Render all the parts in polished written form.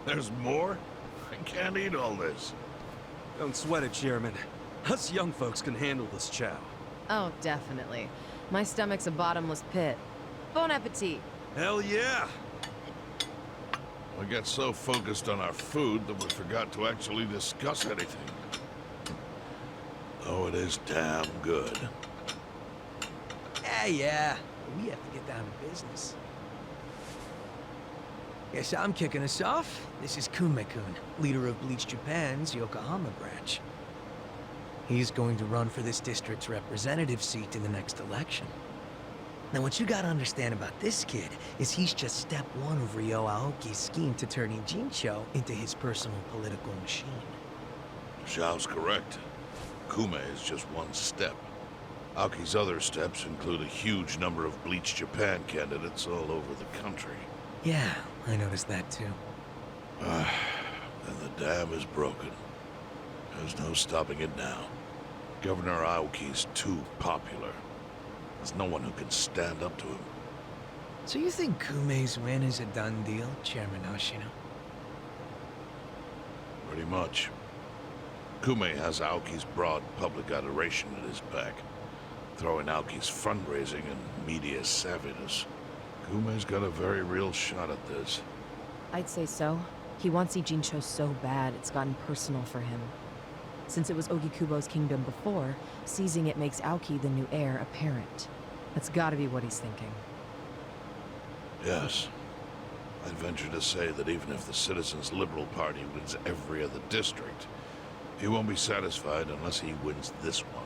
There's more? I can't eat all this. Don't sweat it, Chairman. Us young folks can handle this chow. Oh, definitely. My stomach's a bottomless pit. Bon appetit. Hell yeah! We got so focused on our food that we forgot to actually discuss anything. Oh, it is damn good. Yeah. We have to get down to business. Guess I'm kicking us off. This is Kume-kun, leader of Bleach Japan's Yokohama branch. He's going to run for this district's representative seat in the next election. Now, what you gotta understand about this kid is he's just step one of Ryo Aoki's scheme to turning Jincho into his personal political machine. Zhao's correct. Kume is just one step. Aoki's other steps include a huge number of Bleach Japan candidates all over the country. Yeah, I noticed that too. And the dam is broken. There's no stopping it now. Governor Aoki's too popular. There's no one who can stand up to him. So you think Kume's win is a done deal, Chairman Hoshino? Pretty much. Kume has Aoki's broad public adoration at his back, throwing Aoki's fundraising and media savviness. Kume's got a very real shot at this. I'd say so. He wants Jincho so bad, it's gotten personal for him. Since it was Ogikubo's kingdom before, seizing it makes Aoki the new heir apparent. That's gotta be what he's thinking. Yes. I'd venture to say that even if the Citizens' Liberal Party wins every other district, he won't be satisfied unless he wins this one.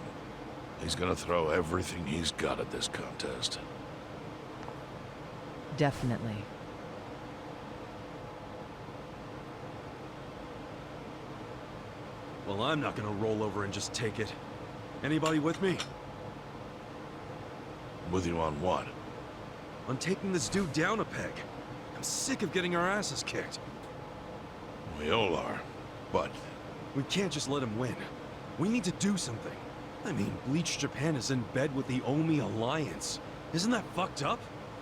He's gonna throw everything he's got at this contest. Definitely. Well, I'm not gonna roll over and just take it. Anybody with me? With you on what? On taking this dude down a peg. I'm sick of getting our asses kicked. We all are, but... We can't just let him win. We need to do something. I mean, Bleach Japan is in bed with the Omi Alliance. Isn't that fucked up?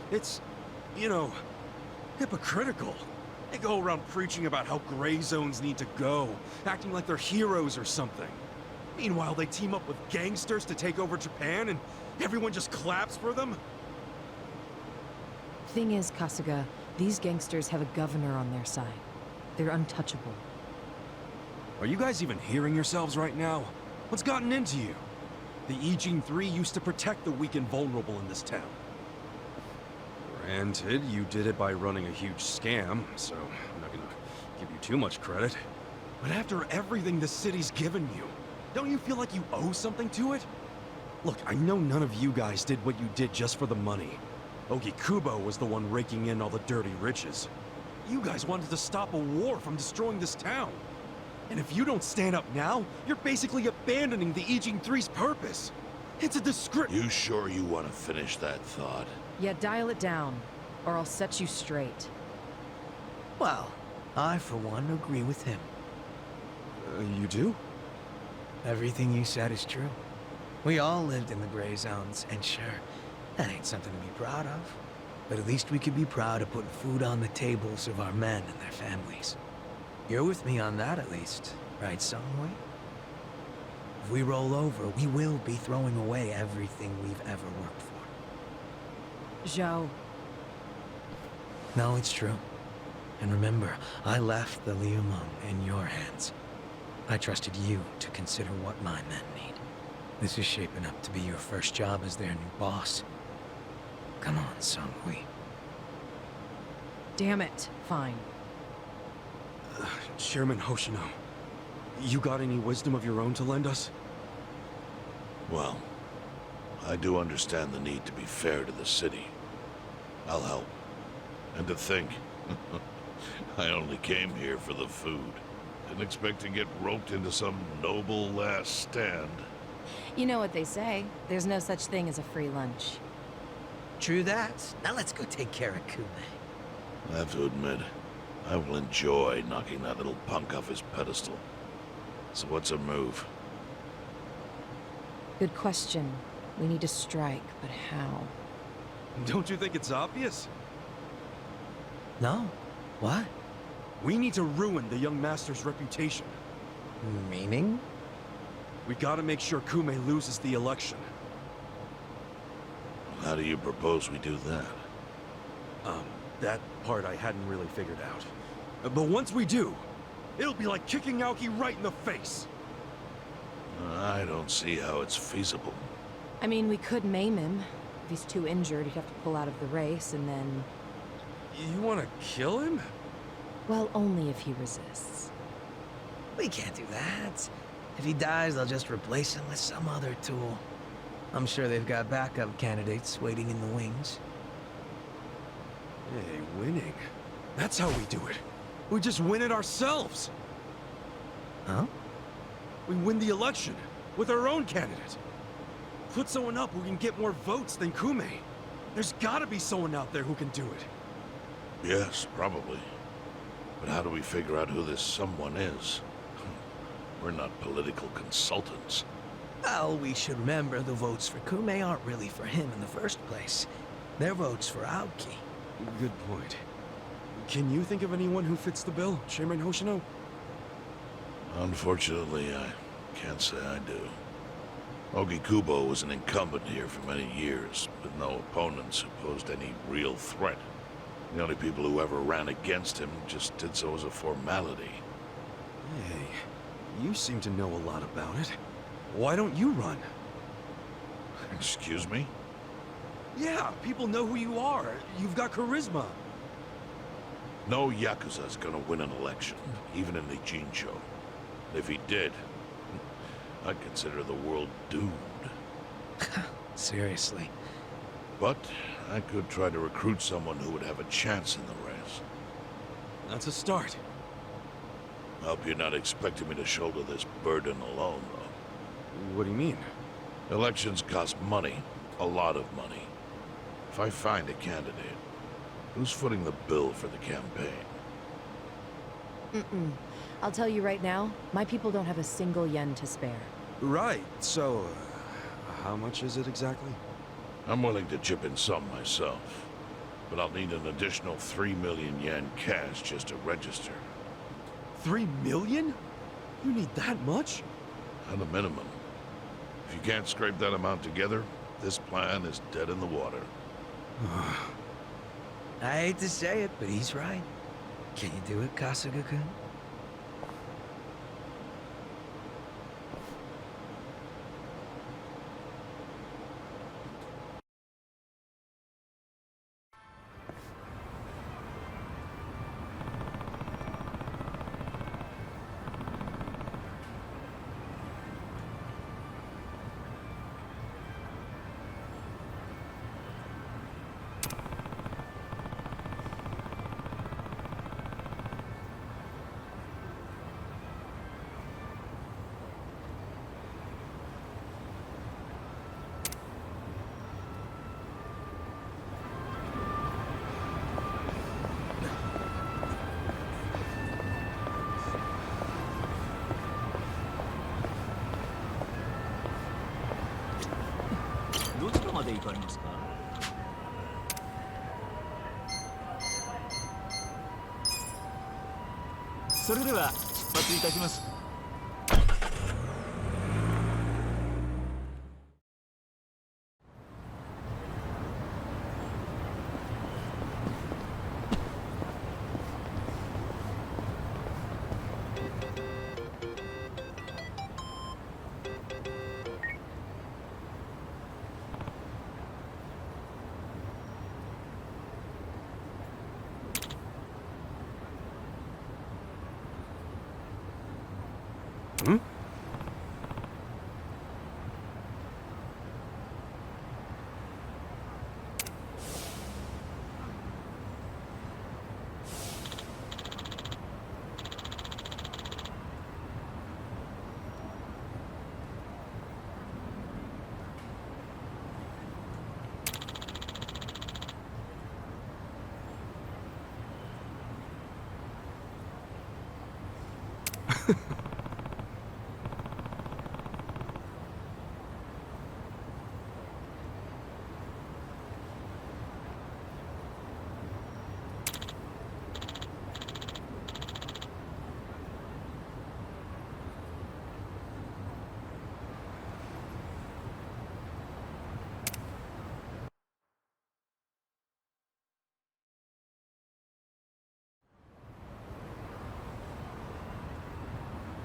It's, you know, hypocritical. They go around preaching about how gray zones need to go, acting like they're heroes or something. Meanwhile, they team up with gangsters to take over Japan, and everyone just claps for them? Thing is, Kasuga, these gangsters have a governor on their side. They're untouchable. Are you guys even hearing yourselves right now? What's gotten into you? The Ijin 3 used to protect the weak and vulnerable in this town. Granted, you did it by running a huge scam, so I'm not gonna give you too much credit. But after everything the city's given you, don't you feel like you owe something to it? Look, I know none of you guys did what you did just for the money. Ogikubo was the one raking in all the dirty riches. You guys wanted to stop a war from destroying this town. And if you don't stand up now, you're basically abandoning the Ijin 3's purpose. It's a disgrace. You sure you want to finish that thought? Yeah, dial it down, or I'll set you straight. Well, I, for one, agree with him. You do? Everything you said is true. We all lived in the gray zones, and sure, that ain't something to be proud of. But at least we could be proud of putting food on the tables of our men and their families. You're with me on that, at least, right, Songwei? If we roll over, we will be throwing away everything we've ever worked for. Zhao. No, it's true. And remember, I left the Liumeng in your hands. I trusted you to consider what my men need. This is shaping up to be your first job as their new boss. Come on, Songwei. Damn it. Fine. Chairman Hoshino, you got any wisdom of your own to lend us? Well, I do understand the need to be fair to the city. I'll help. And to think, I only came here for the food. Didn't expect to get roped into some noble last stand. You know what they say. There's no such thing as a free lunch. True that. Now let's go take care of Kume. I have to admit, I will enjoy knocking that little punk off his pedestal. So what's a move? Good question. We need to strike, but how? Don't you think it's obvious? No? What? We need to ruin the young master's reputation. Meaning? We gotta make sure Kume loses the election. How do you propose we do that? That part I hadn't really figured out. But once we do, it'll be like kicking Aoki right in the face. I don't see how it's feasible. I mean, we could maim him. If he's too injured, he'd have to pull out of the race, and then... You wanna kill him? Well, only if he resists. We can't do that. If he dies, they'll just replace him with some other tool. I'm sure they've got backup candidates waiting in the wings. Hey, winning. That's how we do it. We just win it ourselves. Huh? We win the election with our own candidate. Put someone up who can get more votes than Kume. There's gotta be someone out there who can do it. Yes, probably. But how do we figure out who this someone is? We're not political consultants. Well, we should remember the votes for Kume aren't really for him in the first place. They're votes for Aoki. Good point. Can you think of anyone who fits the bill, Chairman Hoshino? Unfortunately, I can't say I do. Ogi Kubo was an incumbent here for many years, with no opponents who posed any real threat. The only people who ever ran against him just did so as a formality. Hey, you seem to know a lot about it. Why don't you run? Excuse me? Yeah, people know who you are. You've got charisma. No Yakuza's gonna win an election, even in the Jincho. If he did, I'd consider the world doomed. Seriously. But I could try to recruit someone who would have a chance in the race. That's a start. Hope you're not expecting me to shoulder this burden alone, though. What do you mean? Elections cost money. A lot of money. If I find a candidate, who's footing the bill for the campaign? I'll tell you right now, my people don't have a single yen to spare. Right, so... how much is it exactly? I'm willing to chip in some myself, but I'll need an additional 3 million yen cash just to register. 3 million? You need that much? At a minimum. If you can't scrape that amount together, this plan is dead in the water. I hate to say it, but he's right. Can you do it, Kasuga-kun? Hmm?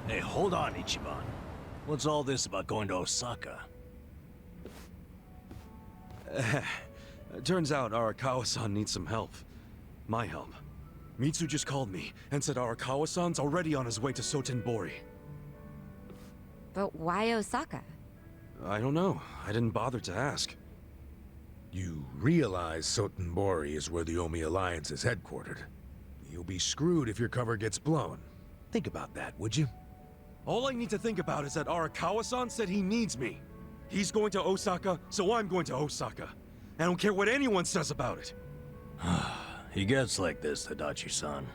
Hey, hold on, Ichiban. What's all this about going to Osaka? Turns out Arakawa-san needs some help. My help. Mitsu just called me and said Arakawa-san's already on his way to Sotenbori. But why Osaka? I don't know. I didn't bother to ask. You realize Sotenbori is where the Omi Alliance is headquartered. You'll be screwed if your cover gets blown. Think about that, would you? All I need to think about is that Arakawa-san said he needs me. He's going to Osaka, so I'm going to Osaka. I don't care what anyone says about it. He gets like this, Tadachi-san.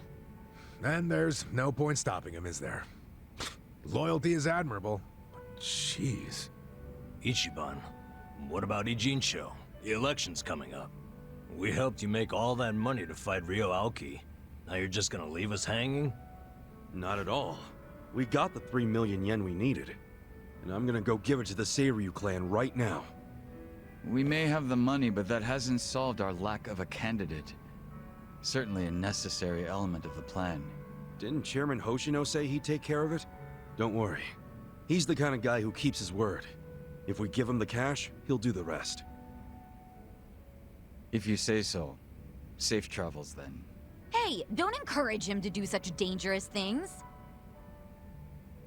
And there's no point stopping him, is there? Loyalty is admirable, but jeez. Ichiban, what about Ijincho? The election's coming up. We helped you make all that money to fight Ryo Aoki. Now you're just gonna leave us hanging? Not at all. We got the 3 million yen we needed. And I'm gonna go give it to the Seiryu clan right now. We may have the money, but that hasn't solved our lack of a candidate. Certainly a necessary element of the plan. Didn't Chairman Hoshino say he'd take care of it? Don't worry. He's the kind of guy who keeps his word. If we give him the cash, he'll do the rest. If you say so. Safe travels, then. Hey, don't encourage him to do such dangerous things.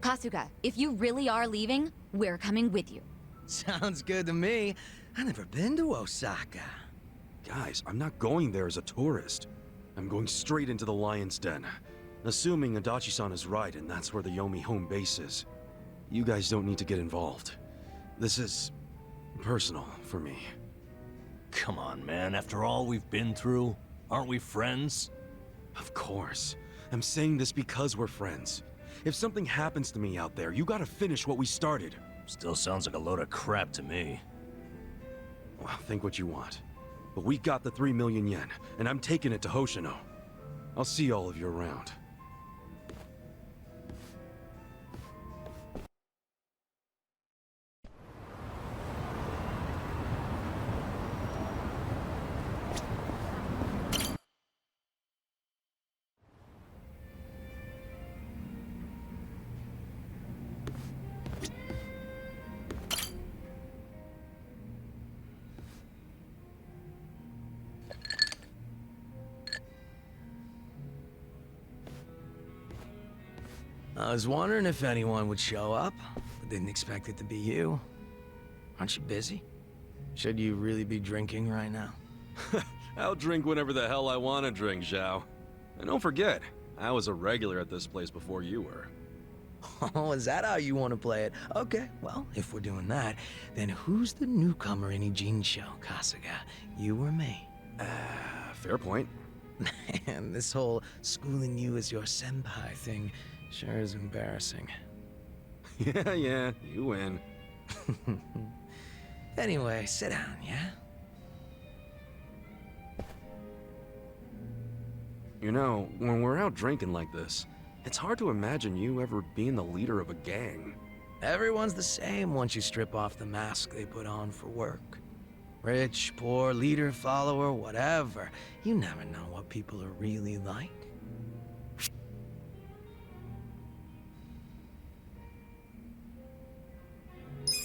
Kasuga, if you really are leaving, we're coming with you. Sounds good to me. I've never been to Osaka. Guys, I'm not going there as a tourist. I'm going straight into the Lion's Den. Assuming Adachi-san is right and that's where the Yomi home base is. You guys don't need to get involved. This is personal for me. Come on, man. After all we've been through, aren't we friends? Of course. I'm saying this because we're friends. If something happens to me out there, you gotta finish what we started. Still sounds like a load of crap to me. Well, think what you want. But we got the 3 million yen, and I'm taking it to Hoshino. I'll see all of you around. I was wondering if anyone would show up, but didn't expect it to be you. Aren't you busy? Should you really be drinking right now? I'll drink whenever the hell I want to drink, Zhao. And don't forget, I was a regular at this place before you were. Oh, is that how you want to play it? Okay, well, if we're doing that, then who's the newcomer in Ijincho, Kasuga? You or me? Fair point. Man, this whole schooling you as your senpai thing sure is embarrassing. Yeah, you win. Anyway, sit down, yeah? You know, when we're out drinking like this, it's hard to imagine you ever being the leader of a gang. Everyone's the same once you strip off the mask they put on for work. Rich, poor, leader, follower, whatever. You never know what people are really like.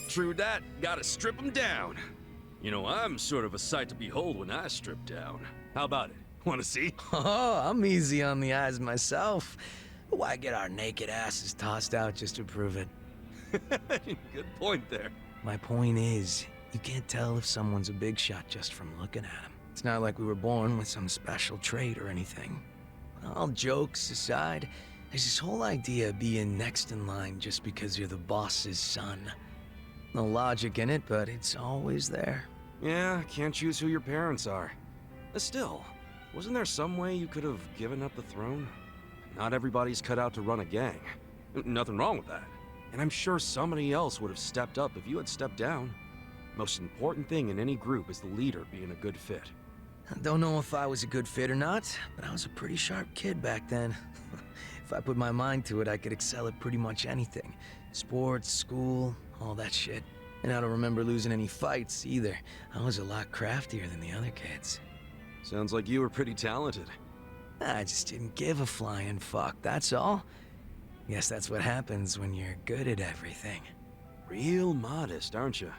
True that, gotta strip them down. You know, I'm sort of a sight to behold when I strip down. How about it? Wanna see? Oh, I'm easy on the eyes myself. Why get our naked asses tossed out just to prove it? Good point there. My point is, you can't tell if someone's a big shot just from looking at him. It's not like we were born with some special trait or anything. All jokes aside, there's this whole idea of being next in line just because you're the boss's son. No logic in it, but it's always there. Yeah, can't choose who your parents are. Still, wasn't there some way you could have given up the throne? Not everybody's cut out to run a gang. Nothing wrong with that. And I'm sure somebody else would have stepped up if you had stepped down. Most important thing in any group is the leader being a good fit. I don't know if I was a good fit or not, but I was a pretty sharp kid back then. If I put my mind to it, I could excel at pretty much anything. Sports, school, all that shit. And I don't remember losing any fights either. I was a lot craftier than the other kids. Sounds like you were pretty talented. I just didn't give a flying fuck, that's all. Guess that's what happens when you're good at everything. Real modest, aren't you?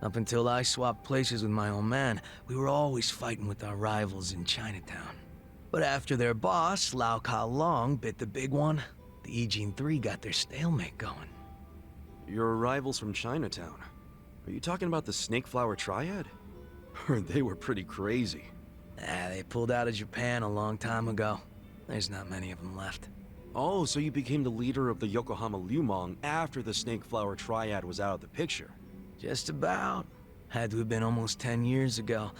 Up until I swapped places with my old man, we were always fighting with our rivals in Chinatown. But after their boss, Lau Ka Long, bit the big one, the Ijin 3 got their stalemate going. Your rivals from Chinatown. Are you talking about the Snake Flower Triad? Heard they were pretty crazy. They pulled out of Japan a long time ago. There's not many of them left. Oh, so you became the leader of the Yokohama Liumang after the Snake Flower Triad was out of the picture? Just about. Had to have been almost 10 years ago.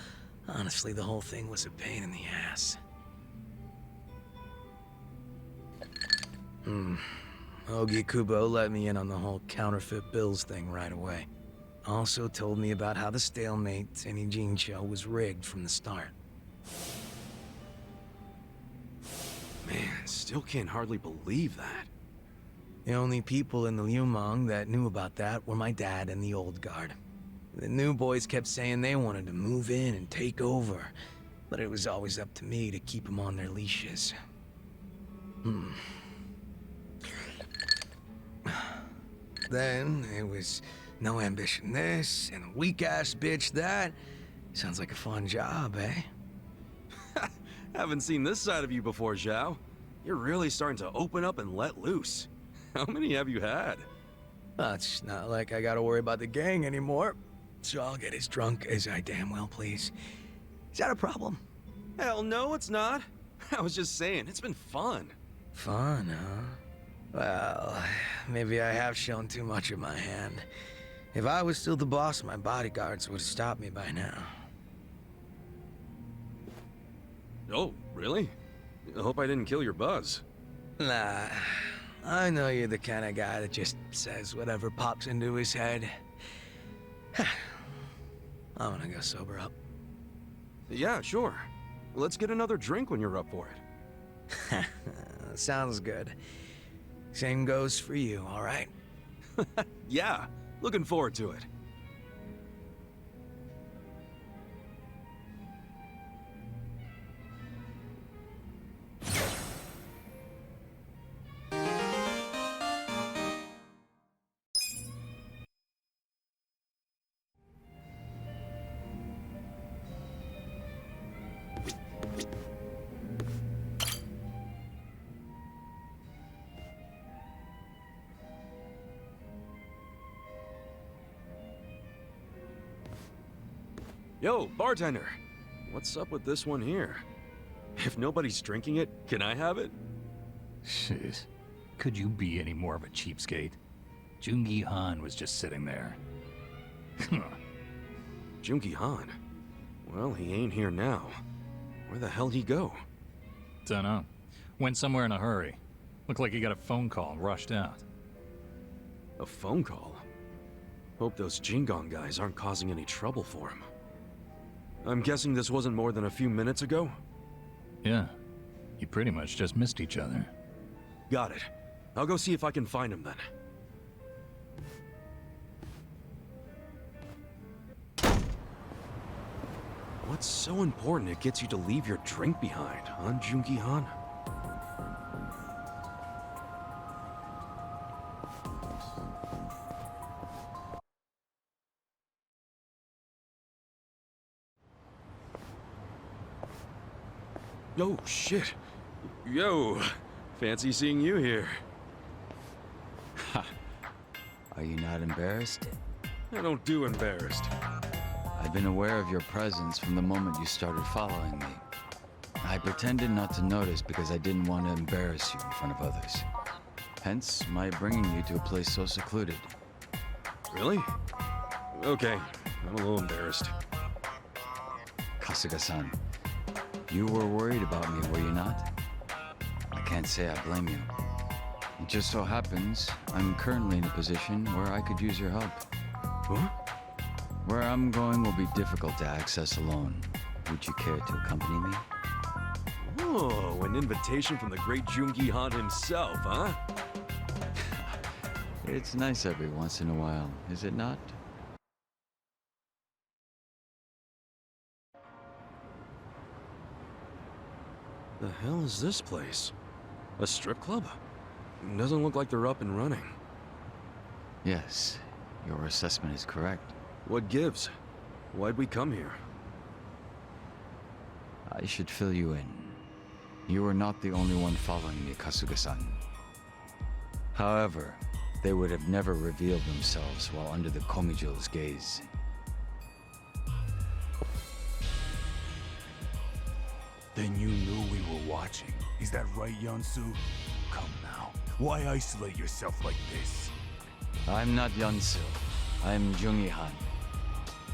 Honestly, the whole thing was a pain in the ass. Ogi Kubo let me in on the whole counterfeit bills thing right away. Also told me about how the stalemate in Ijincho was rigged from the start. Man, still can't hardly believe that. The only people in the Liumang that knew about that were my dad and the old guard. The new boys kept saying they wanted to move in and take over, but it was always up to me to keep them on their leashes. Then it was no ambition this and a weak-ass bitch that. Sounds like a fun job, eh? Haven't seen this side of you before, Zhao. You're really starting to open up and let loose. How many have you had? It's not like I gotta worry about the gang anymore, so I'll get as drunk as I damn well please. Is that a problem? Hell no, it's not. I was just saying, it's been fun. Fun, huh? Well, maybe I have shown too much of my hand. If I was still the boss, my bodyguards would have stopped me by now. Oh, really? I hope I didn't kill your buzz. Nah, I know you're the kind of guy that just says whatever pops into his head. I'm gonna go sober up. Yeah, sure. Let's get another drink when you're up for it. Sounds good. Same goes for you, all right? Yeah, looking forward to it. Yo, bartender! What's up with this one here? If nobody's drinking it, can I have it? Shiz. Could you be any more of a cheapskate? Joon-gi Han was just sitting there. Joon-gi Han? Well, he ain't here now. Where the hell'd he go? Dunno. Went somewhere in a hurry. Looked like he got a phone call and rushed out. A phone call? Hope those Jingong guys aren't causing any trouble for him. I'm guessing this wasn't more than a few minutes ago? Yeah. You pretty much just missed each other. Got it. I'll go see if I can find him then. What's so important it gets you to leave your drink behind, huh, Joon-gi Han? Oh, shit. Yo, fancy seeing you here. Are you not embarrassed? I don't do embarrassed. I've been aware of your presence from the moment you started following me. I pretended not to notice because I didn't want to embarrass you in front of others. Hence, my bringing you to a place so secluded. Really? Okay, I'm a little embarrassed. Kasuga-san, you were worried about me, were you not? I can't say I blame you. It just so happens, I'm currently in a position where I could use your help. Huh? Where I'm going will be difficult to access alone. Would you care to accompany me? Oh, an invitation from the great Joon-gi Han himself, huh? It's nice every once in a while, is it not? The hell is this place? A strip club? Doesn't look like they're up and running. Yes, your assessment is correct. What gives? Why'd we come here? I should fill you in. You are not the only one following me, Kasuga-san. However, they would have never revealed themselves while under the Komijo's gaze. Then you knew we were watching. Is that right, Yansu? Come now. Why isolate yourself like this? I'm not Yansu. I'm Joon-gi Han.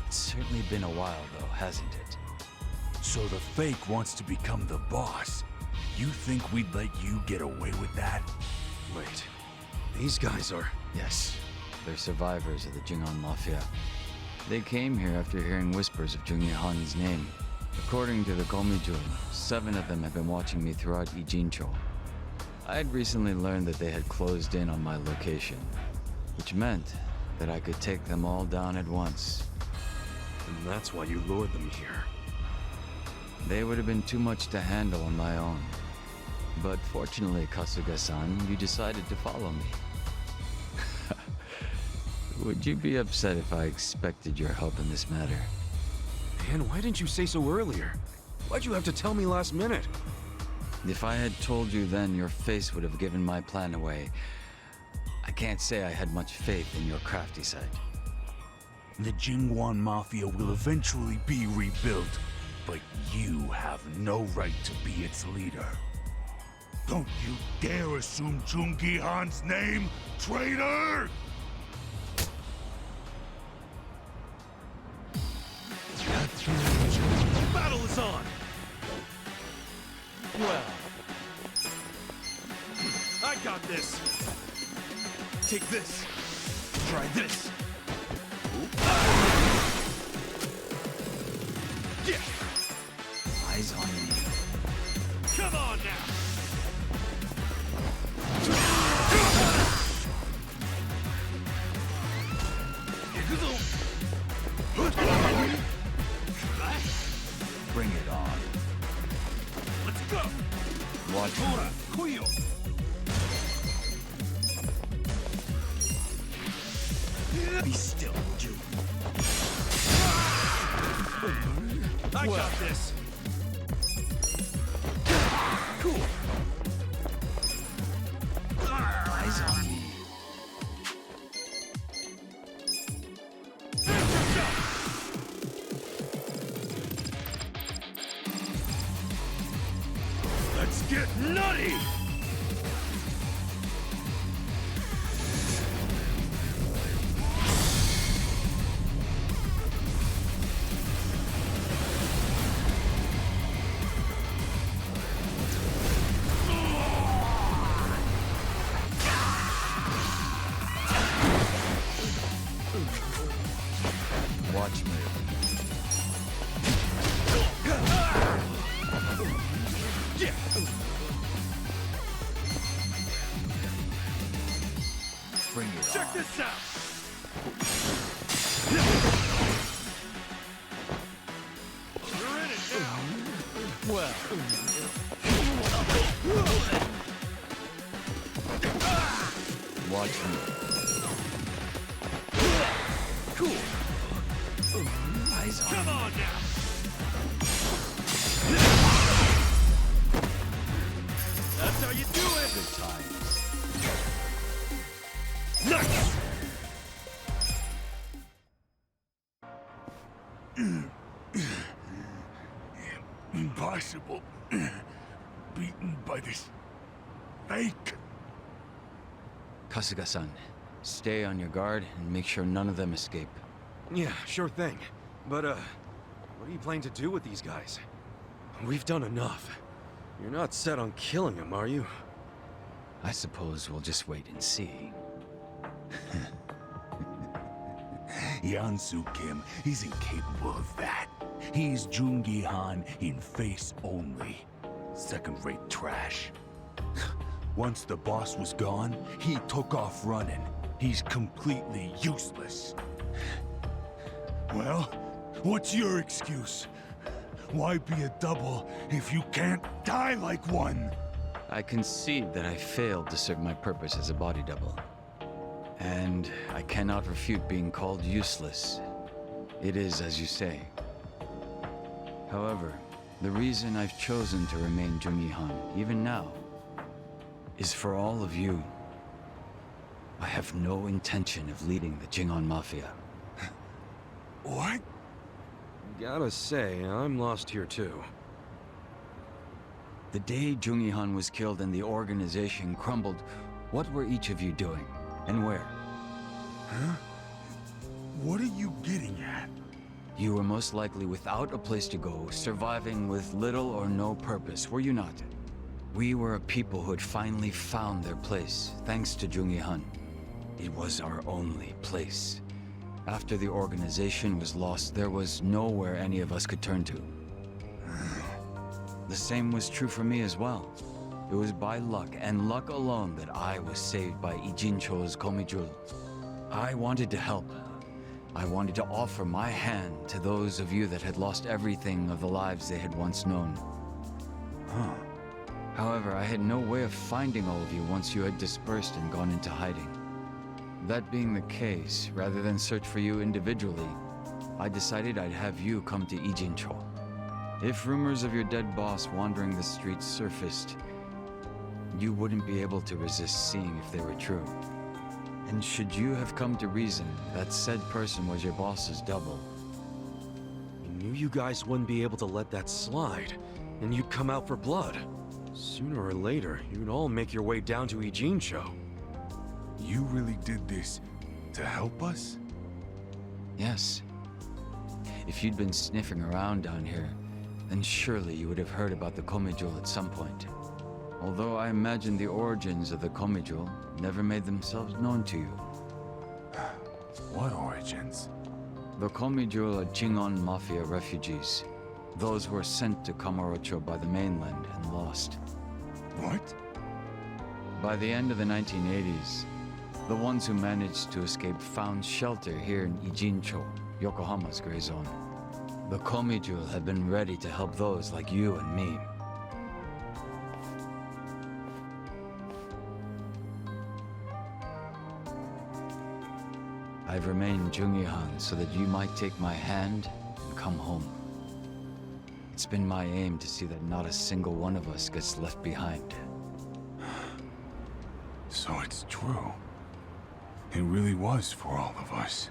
It's certainly been a while, though, hasn't it? So the fake wants to become the boss. You think we'd let you get away with that? Wait, these guys are... Yes, they're survivors of the Jingon Mafia. They came here after hearing whispers of Joon-gi Han's name. According to the Komijo, 7 of them have been watching me throughout Ijincho. I had recently learned that they had closed in on my location, which meant that I could take them all down at once. And that's why you lured them here. They would have been too much to handle on my own. But fortunately, Kasuga-san, you decided to follow me. Would you be upset if I expected your help in this matter? Man, why didn't you say so earlier? Why'd you have to tell me last minute? If I had told you then, your face would have given my plan away. I can't say I had much faith in your crafty side. The Jingwan Mafia will eventually be rebuilt, but you have no right to be its leader. Don't you dare assume Joon-gi Han's name, traitor! Battle is on! Well... I got this! Take this! Try this! Yeah! Eyes on me. Come on now! Bring it on. Let's go! Watch me. Kuyo! Be still, June. I got this! Cool! Eyes on me. Let's get nutty! Watch me. Bring it Check on. this out! You're in it now! Well, watch me. Cool! Eyes on Come me. on now! That's how you do it! Good times. Nice! Impossible. Beaten by this fake. Kasuga-san, stay on your guard and make sure none of them escape. Yeah, sure thing. But, what are you planning to do with these guys? We've done enough. You're not set on killing them, are you? I suppose we'll just wait and see. Yansu Kim isn't capable of that. He's Joon-gi Han in face only. Second-rate trash. Once the boss was gone, he took off running. He's completely useless. Well, what's your excuse? Why be a double if you can't die like one? I concede that I failed to serve my purpose as a body double. And I cannot refute being called useless. It is as you say. However, the reason I've chosen to remain Joon-gi Han, even now, is for all of you. I have no intention of leading the Jingon Mafia. What? Gotta say, I'm lost here too. The day Joon-gi Han was killed and the organization crumbled, what were each of you doing? And where? Huh? What are you getting at? You were most likely without a place to go, surviving with little or no purpose, were you not? We were a people who had finally found their place, thanks to Joon-gi Han. It was our only place. After the organization was lost, there was nowhere any of us could turn to. The same was true for me as well. It was by luck, and luck alone, that I was saved by Ijincho's Komijul. I wanted to help. I wanted to offer my hand to those of you that had lost everything of the lives they had once known. Huh. However, I had no way of finding all of you once you had dispersed and gone into hiding. That being the case, rather than search for you individually, I decided I'd have you come to Ijincho. If rumors of your dead boss wandering the streets surfaced, you wouldn't be able to resist seeing if they were true. And should you have come to reason that said person was your boss's double, I knew you guys wouldn't be able to let that slide, and you'd come out for blood. Sooner or later, you'd all make your way down to Ijincho. You really did this to help us? yes. If you'd been sniffing around down here, then surely you would have heard about the Komijul at some point. Although I imagine the origins of the Komijul never made themselves known to you. What origins? The Komijul are Jingon Mafia refugees. Those who were sent to Kamurocho by the mainland and lost. What? By the end of the 1980s, the ones who managed to escape found shelter here in Ijincho, Yokohama's gray zone. The Komijul have been ready to help those like you and me. I've remained Joon-gi Han so that you might take my hand and come home. It's been my aim to see that not a single one of us gets left behind. So it's true. It really was for all of us.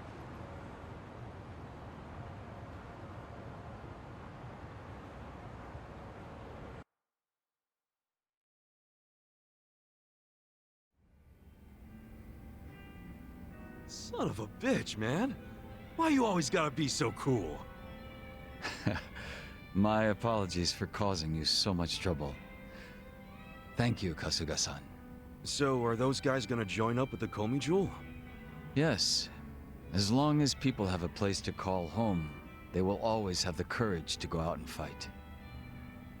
Son of a bitch, man. Why you always gotta be so cool? My apologies for causing you so much trouble. Thank you, Kasuga-san. So, are those guys gonna join up with the Komijul? Yes. As long as people have a place to call home, they will always have the courage to go out and fight.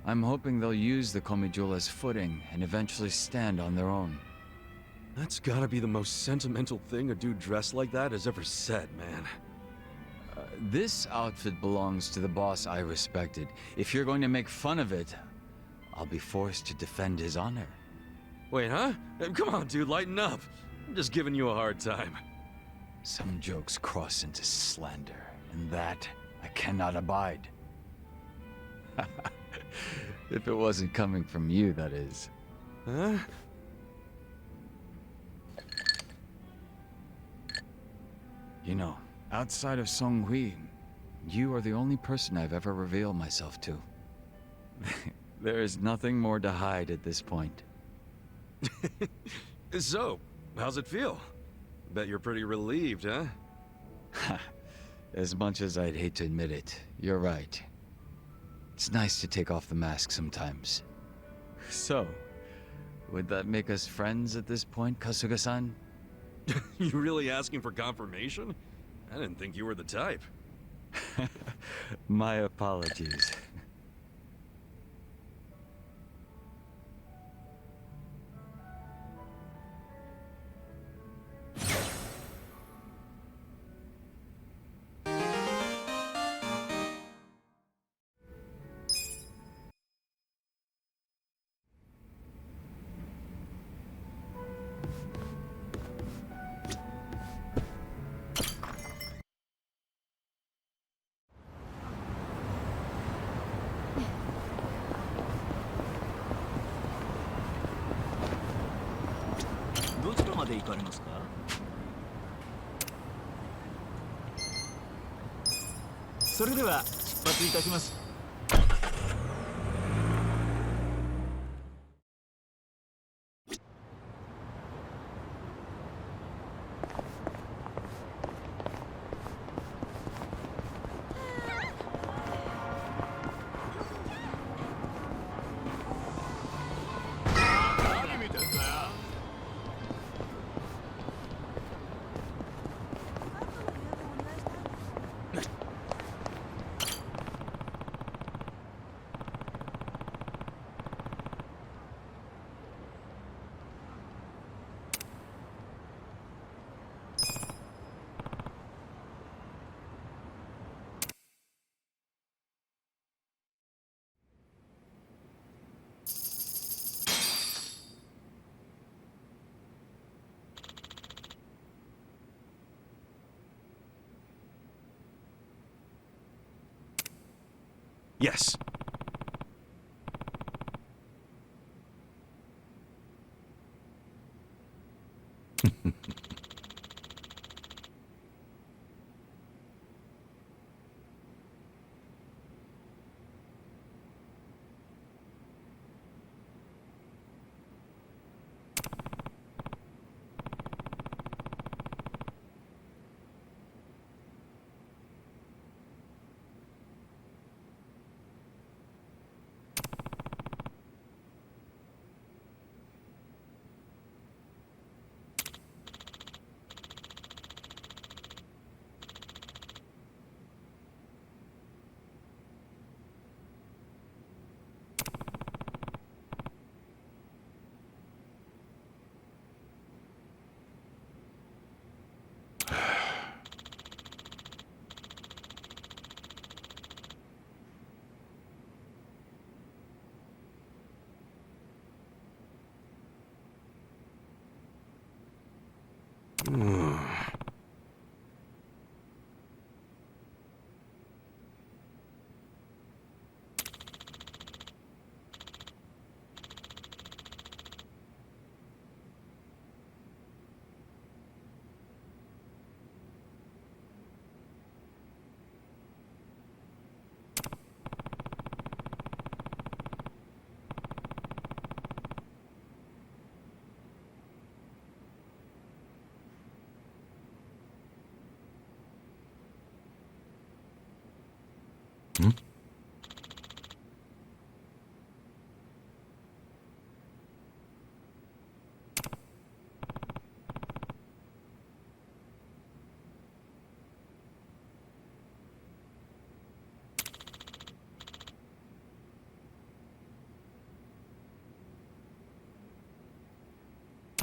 I'm hoping they'll use the Komijul as footing and eventually stand on their own. That's gotta be the most sentimental thing a dude dressed like that has ever said, man. This outfit belongs to the boss I respected. If you're going to make fun of it, I'll be forced to defend his honor. Wait, huh? Come on, dude, lighten up. I'm just giving you a hard time. Some jokes cross into slander, and that I cannot abide. If it wasn't coming from you, that is. Huh? You know, outside of Songhui, you are the only person I've ever revealed myself to. There is nothing more to hide at this point. So, how's it feel? Bet you're pretty relieved, huh? As much as I'd hate to admit it, you're right. It's nice to take off the mask sometimes. So, would that make us friends at this point, Kasuga-san? You really asking for confirmation? I didn't think you were the type. My apologies. それでは出発いたします。Yes.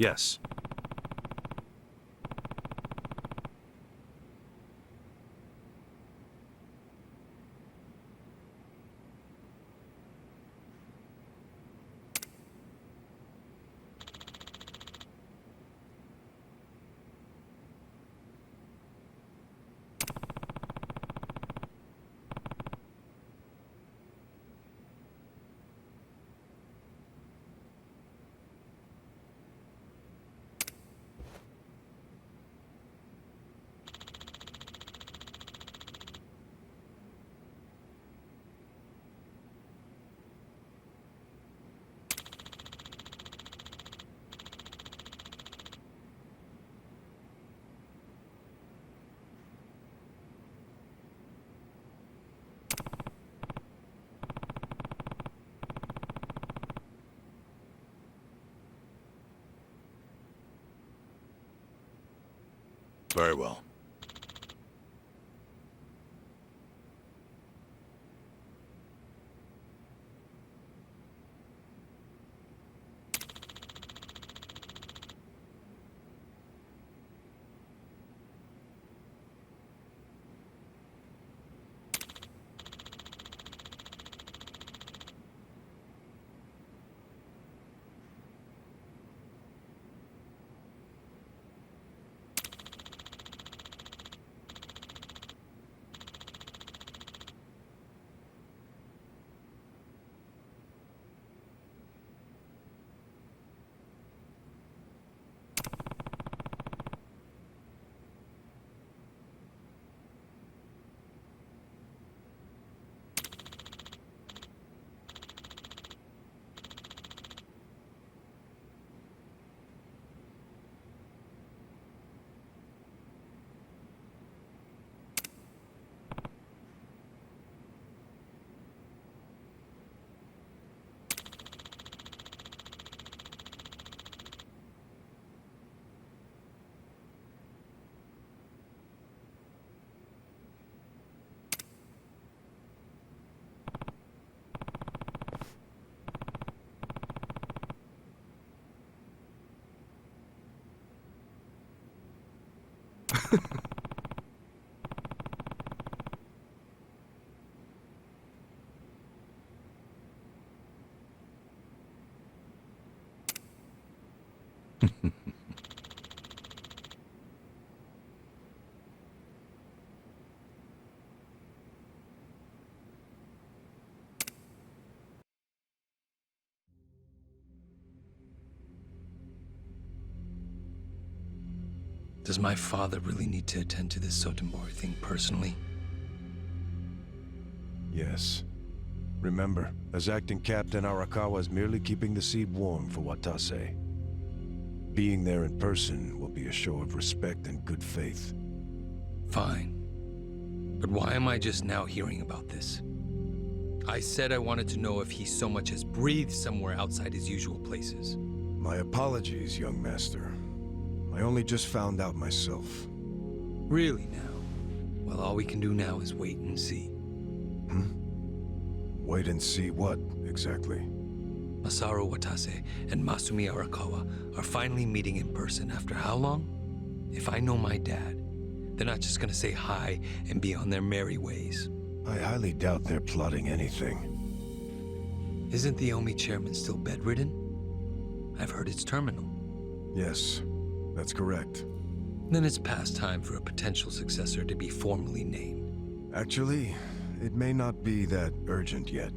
Yes. Very well. Does my father really need to attend to this Sotenbori thing personally? Yes. Remember, as acting captain, Arakawa is merely keeping the seat warm for Watase. Being there in person will be a show of respect and good faith. Fine. But why am I just now hearing about this? I said I wanted to know if he so much as breathed somewhere outside his usual places. My apologies, young master. I only just found out myself. Really now? Well, all we can do now is wait and see. Wait and see what, exactly? Masaru Watase and Masumi Arakawa are finally meeting in person after how long? If I know my dad, they're not just gonna say hi and be on their merry ways. I highly doubt they're plotting anything. Isn't the Omi chairman still bedridden? I've heard it's terminal. Yes, that's correct. Then it's past time for a potential successor to be formally named. Actually, it may not be that urgent yet.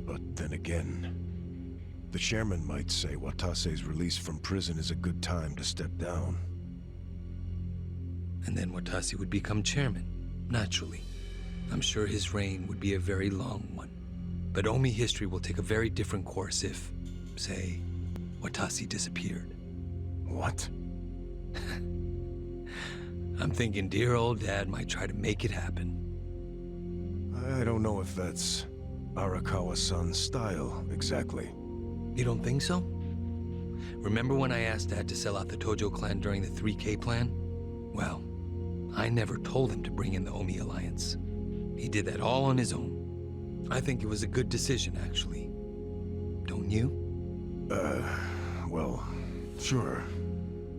But then again, the chairman might say Watase's release from prison is a good time to step down. And then Watase would become chairman, naturally. I'm sure his reign would be a very long one. But Omi history will take a very different course if, say, Watase disappeared. What? I'm thinking dear old dad might try to make it happen. I don't know if that's Arakawa-san's style, exactly. You don't think so? Remember when I asked Dad to sell out the Tojo clan during the 3K plan? Well, I never told him to bring in the Omi Alliance. He did that all on his own. I think it was a good decision, actually. Don't you? Well, sure.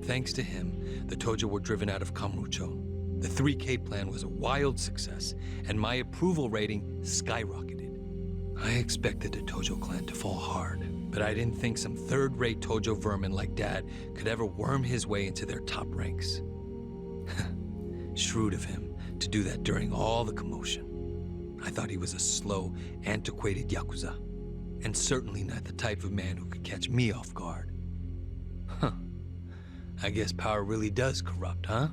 Thanks to him, the Tojo were driven out of Kamurocho. The 3K plan was a wild success, and my approval rating skyrocketed. I expected the Tojo clan to fall hard, but I didn't think some third-rate Tojo vermin like Dad could ever worm his way into their top ranks. Shrewd of him to do that during all the commotion. I thought he was a slow, antiquated Yakuza, and certainly not the type of man who could catch me off guard. Huh. I guess power really does corrupt, huh?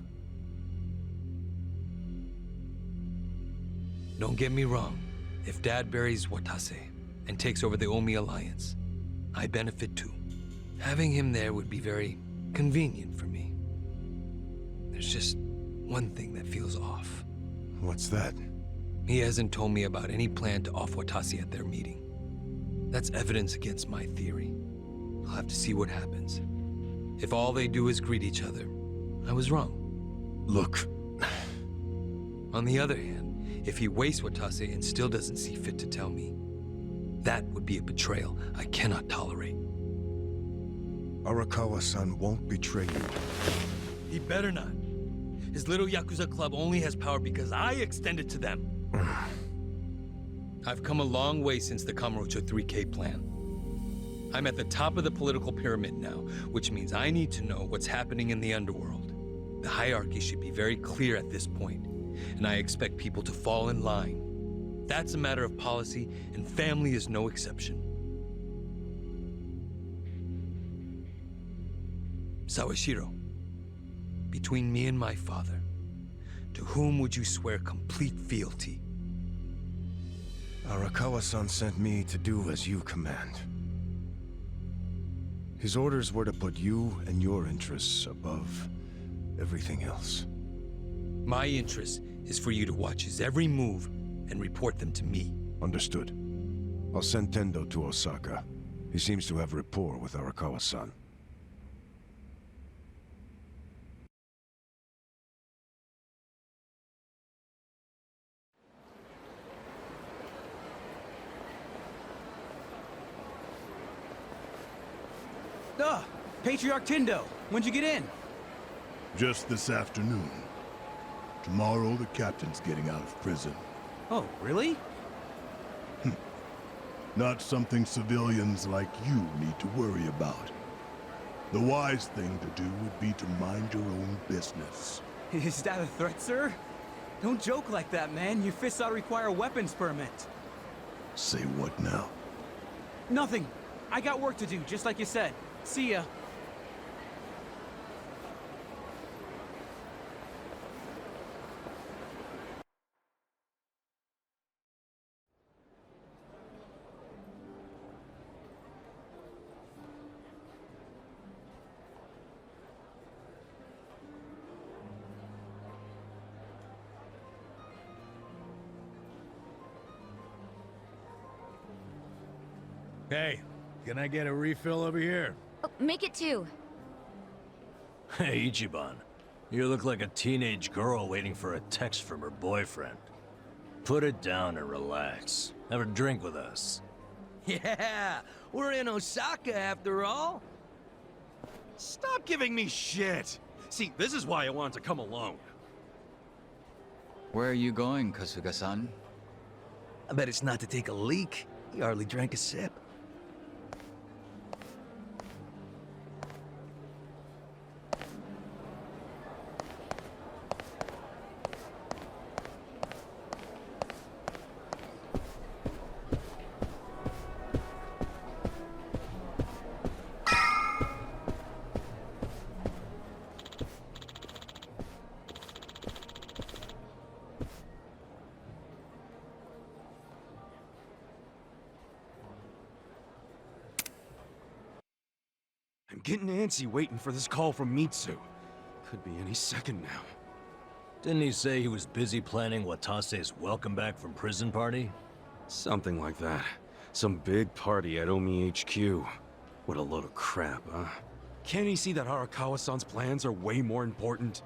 Don't get me wrong. If Dad buries Watase and takes over the Omi Alliance, I benefit too. Having him there would be very convenient for me. There's just one thing that feels off. What's that? He hasn't told me about any plan to off Watase at their meeting. That's evidence against my theory. I'll have to see what happens. If all they do is greet each other, I was wrong. Look. On the other hand, if he wastes Watase and still doesn't see fit to tell me, that would be a betrayal I cannot tolerate. Arakawa-san won't betray you. He better not. His little Yakuza club only has power because I extend it to them. I've come a long way since the Kamurocho 3K plan. I'm at the top of the political pyramid now, which means I need to know what's happening in the underworld. The hierarchy should be very clear at this point, and I expect people to fall in line. That's a matter of policy, and family is no exception. Sawashiro, between me and my father, to whom would you swear complete fealty? Arakawa-san sent me to do as you command. His orders were to put you and your interests above everything else. My interest is for you to watch his every move and report them to me. Understood. I'll send Tendo to Osaka. He seems to have rapport with Arakawa-san. Patriarch Tendo, when'd you get in? Just this afternoon. Tomorrow, the captain's getting out of prison. Oh, really? Not something civilians like you need to worry about. The wise thing to do would be to mind your own business. Is that a threat, sir? Don't joke like that, man. Your fists ought to require a weapons permit. Say what now? Nothing. I got work to do, just like you said. See ya. Hey, can I get a refill over here? Oh, make it 2. Hey, Ichiban. You look like a teenage girl waiting for a text from her boyfriend. Put it down and relax. Have a drink with us. Yeah, we're in Osaka after all. Stop giving me shit. See, this is why I wanted to come alone. Where are you going, Kasuga-san? I bet it's not to take a leak. He hardly drank a sip. I'm getting antsy waiting for this call from Mitsu. Could be any second now. Didn't he say he was busy planning Watase's welcome back from prison party? Something like that. Some big party at Omi HQ. What a load of crap, huh? Can't he see that Arakawa-san's plans are way more important?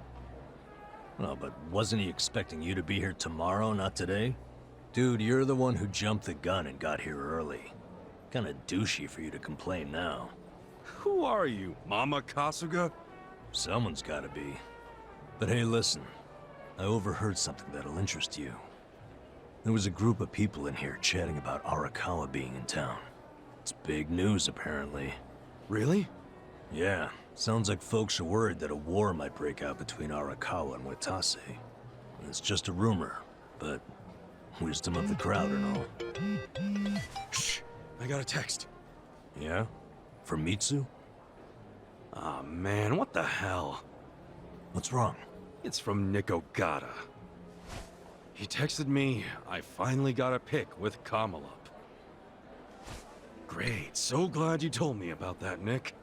Well, but wasn't he expecting you to be here tomorrow, not today? Dude, you're the one who jumped the gun and got here early. Kinda douchey for you to complain now. Who are you, Mama Kasuga? Someone's gotta be. But hey, listen. I overheard something that'll interest you. There was a group of people in here chatting about Arakawa being in town. It's big news, apparently. Really? Yeah, sounds like folks are worried that a war might break out between Arakawa and Watase. It's just a rumor, but wisdom of the crowd and all. Shh! I got a text. Yeah? From Mitsu? Aw, man, what the hell? What's wrong? It's from Nick Ogata. He texted me, I finally got a pic with Kamala. Great, so glad you told me about that, Nick.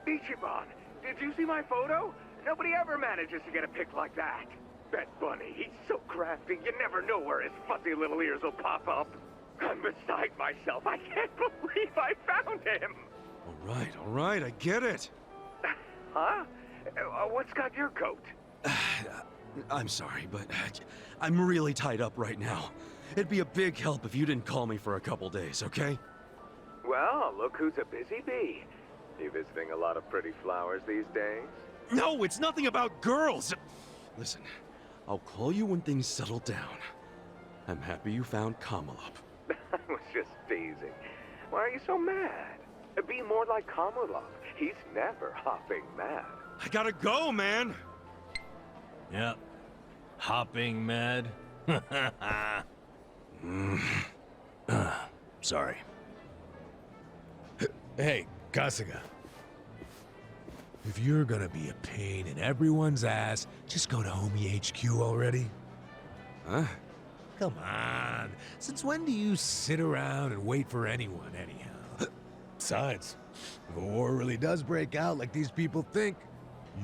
Ichiban, did you see my photo? Nobody ever manages to get a pic like that. Bet Bunny, he's so crafty, you never know where his fuzzy little ears will pop up. I'm beside myself, I can't believe I found him! All right, I get it. Huh? What's got your coat? I'm sorry, but I'm really tied up right now. It'd be a big help if you didn't call me for a couple days, okay? Well, look who's a busy bee. You visiting a lot of pretty flowers these days? No, it's nothing about girls! Listen, I'll call you when things settle down. I'm happy you found Kamala. I was just teasing. Why are you so mad? Be more like Kamala. He's never hopping mad. I gotta go, man! Yep. Hopping mad? Sorry. Hey, Kasuga. If you're gonna be a pain in everyone's ass, just go to Omi HQ already. Huh? Come on. Since when do you sit around and wait for anyone, anyhow? Besides, if a war really does break out like these people think,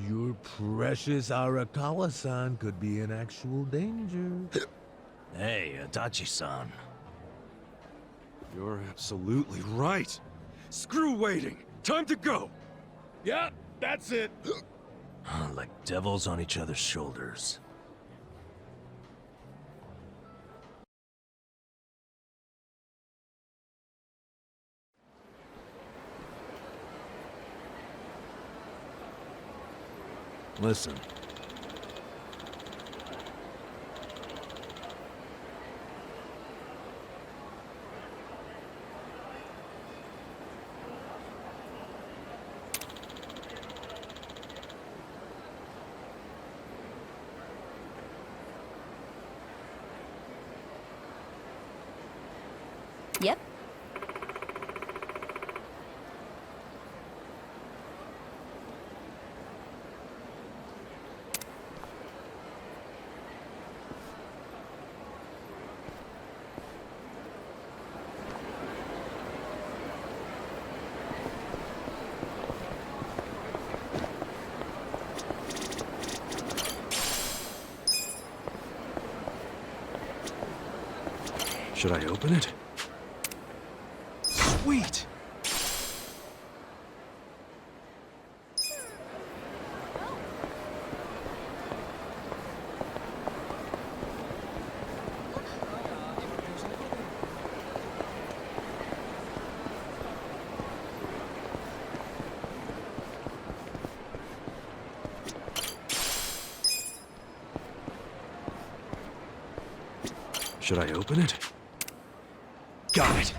your precious Arakawa-san could be in actual danger. Hey, Adachi-san. You're absolutely right. Screw waiting. Time to go. Yeah, that's it. Like devils on each other's shoulders. Listen. Yep. Should I open it? Sweet! Should I open it? Got it!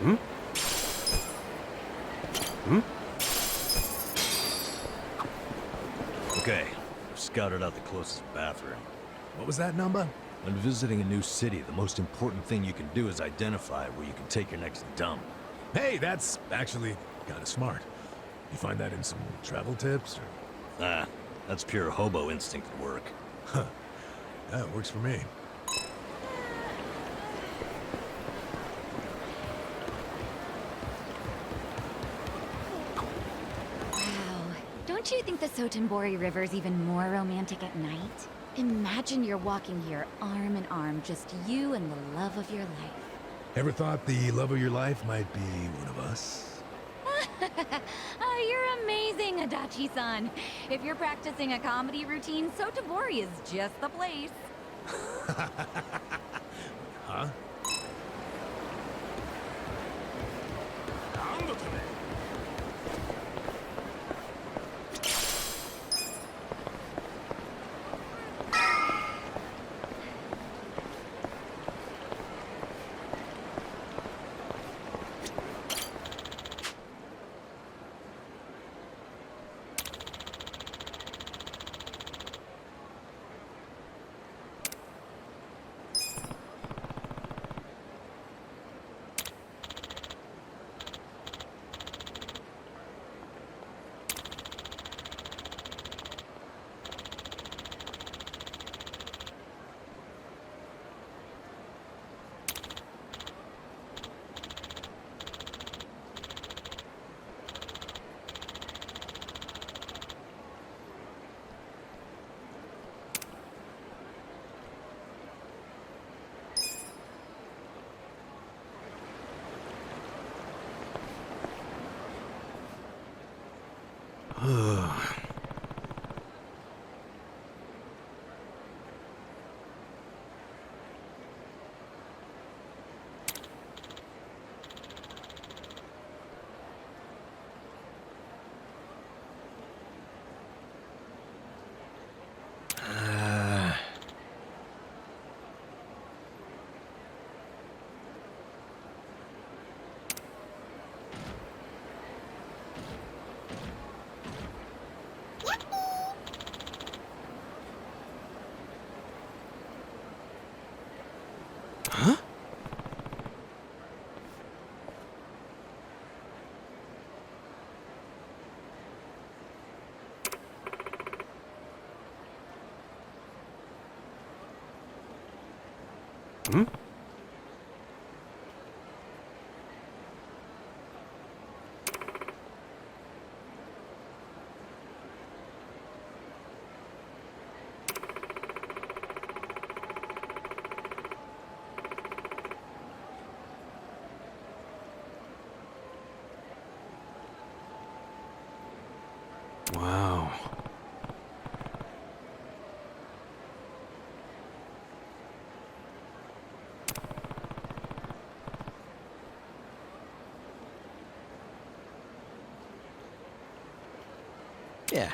Hmm? Hmm? Okay, I've scouted out the closest bathroom. What was that number? When visiting a new city, the most important thing you can do is identify where you can take your next dump. Hey, that's actually kind of smart. You find that in some travel tips, or? Ah, that's pure hobo instinct at work. Huh. That works for me. Wow. Don't you think the Sotenbori River's even more romantic at night? Imagine you're walking here arm in arm, just you and the love of your life. Ever thought the love of your life might be one of us? Oh, you're amazing, Adachi-san. If you're practicing a comedy routine, Sotenbori is just the place. Huh? Huh? Hmm? Wow. Yeah.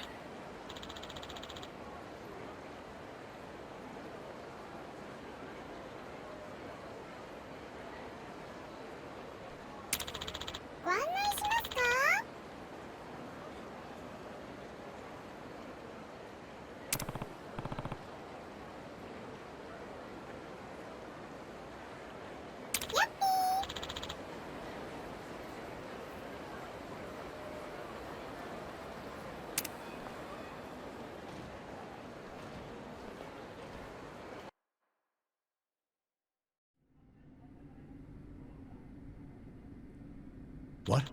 What?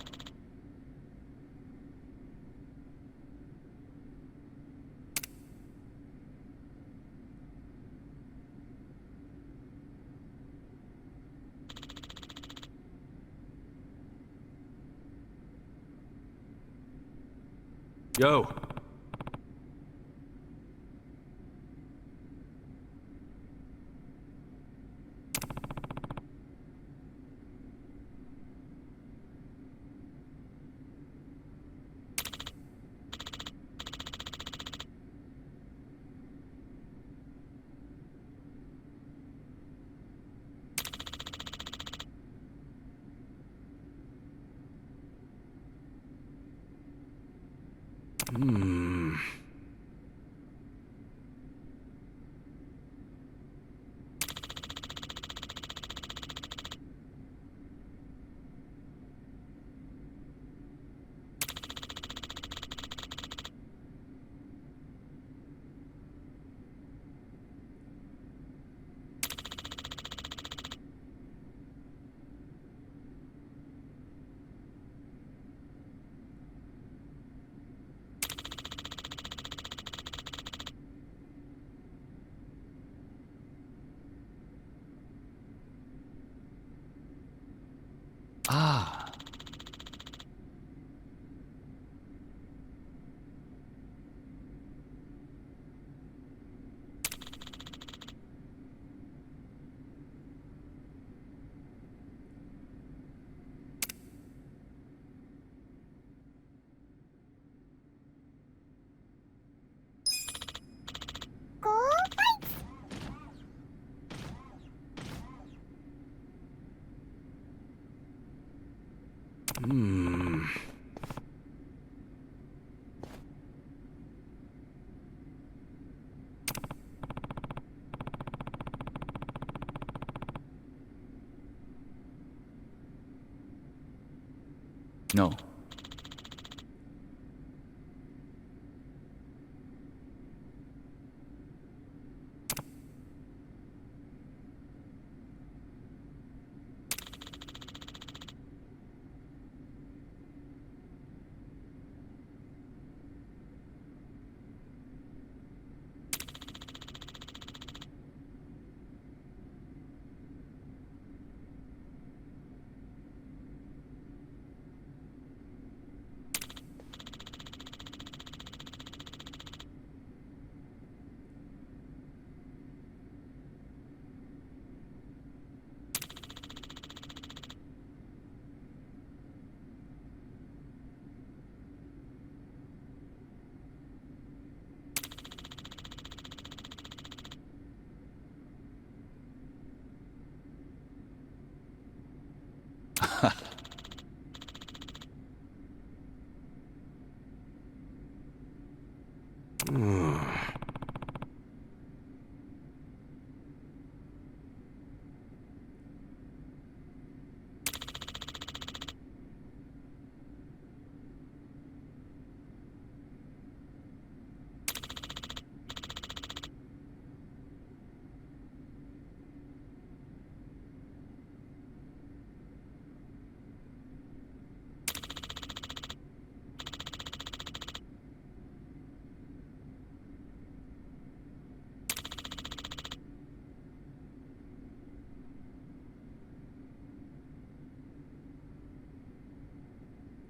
Yo. Hmm. Ah. Hmm. No.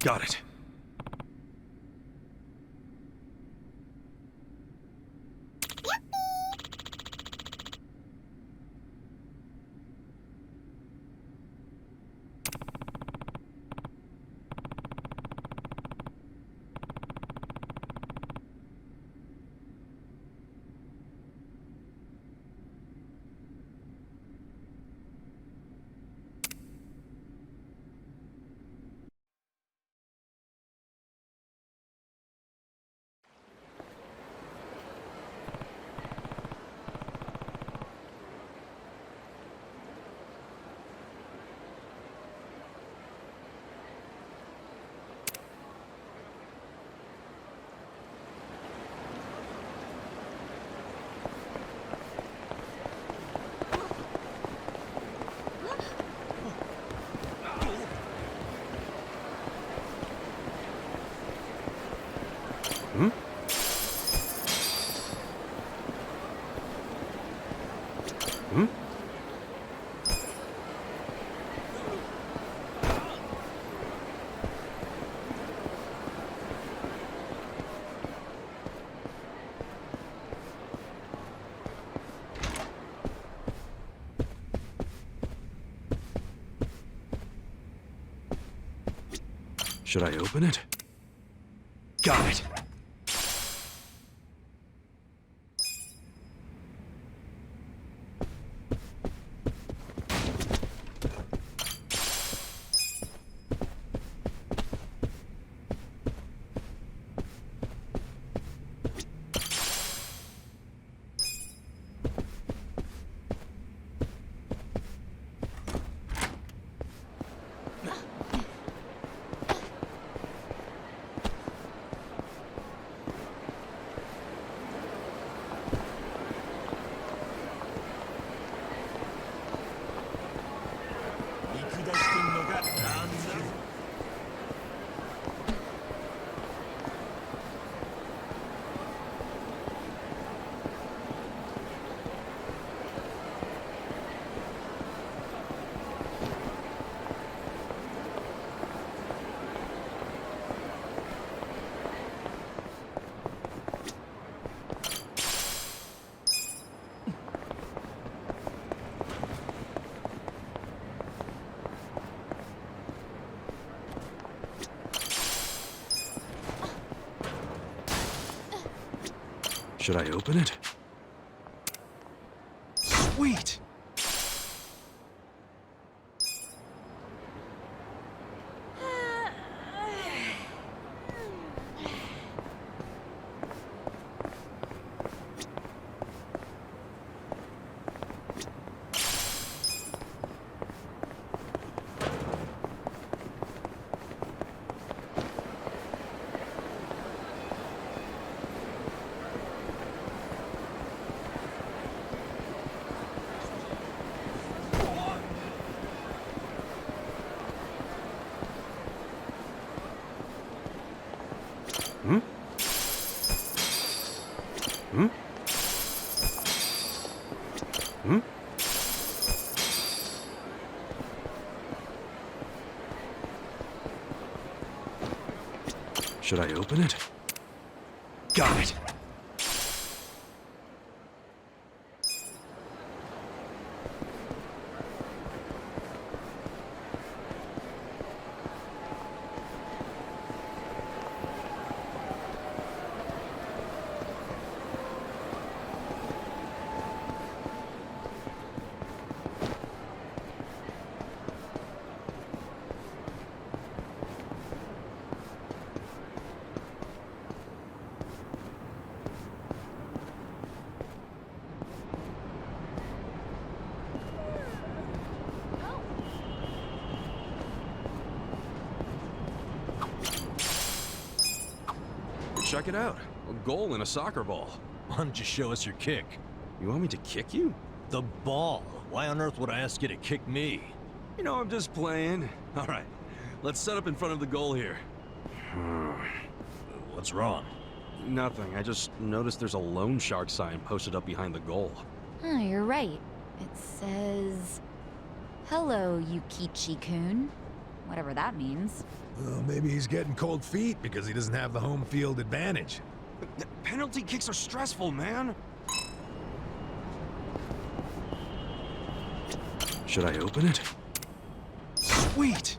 Got it. Hmm? Hmm? Should I open it? Got it! Should I open it? Sweet! Hmm? Hmm? Hmm? Should I open it? Got it! Check it out. A goal in a soccer ball. Why don't you show us your kick? You want me to kick you? The ball. Why on earth would I ask you to kick me? You know, I'm just playing. All right, let's set up in front of the goal here. What's wrong? Nothing. I just noticed there's a loan shark sign posted up behind the goal. Oh, you're right. It says, "Hello, Yukichi-kun." Whatever that means. Well, maybe he's getting cold feet because he doesn't have the home field advantage. Penalty kicks are stressful, man. Should I open it? Sweet!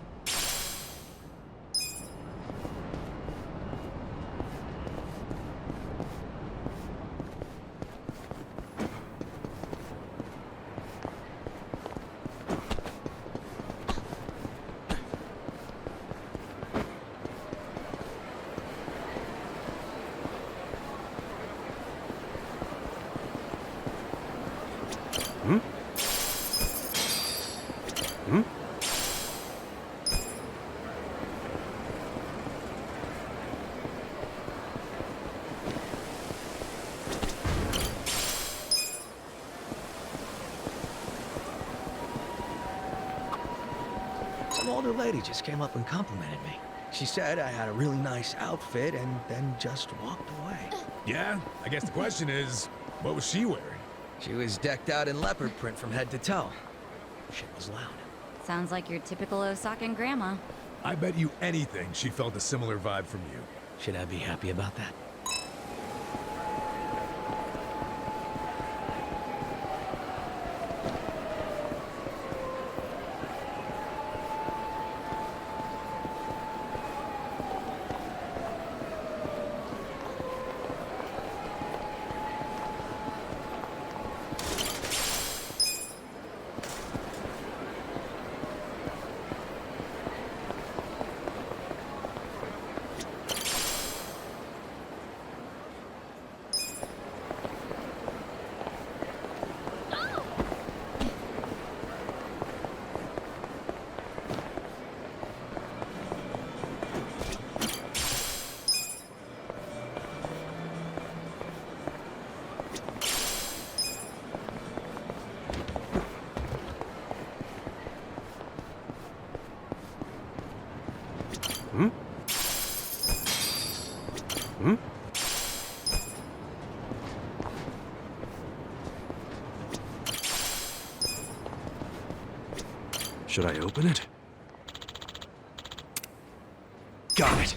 Hmm? Hmm? Some older lady just came up and complimented me. She said I had a really nice outfit and then just walked away. Yeah? I guess the question is, what was she wearing? She was decked out in leopard print from head to toe. Shit was loud. Sounds like your typical Osakan grandma. I bet you anything she felt a similar vibe from you. Should I be happy about that? Should I open it? Got it!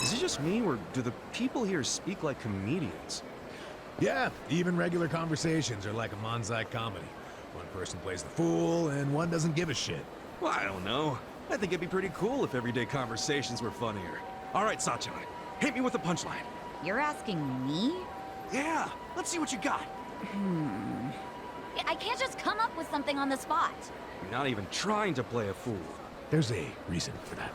Is it just me, or do the people here speak like comedians? Yeah, even regular conversations are like a manzai comedy. One person plays the fool, and one doesn't give a shit. Well, I don't know. I think it'd be pretty cool if everyday conversations were funnier. All right, Saejima, hit me with a punchline. You're asking me? Yeah, let's see what you got. I can't just come up with something on the spot. You're not even trying to play a fool. There's a reason for that.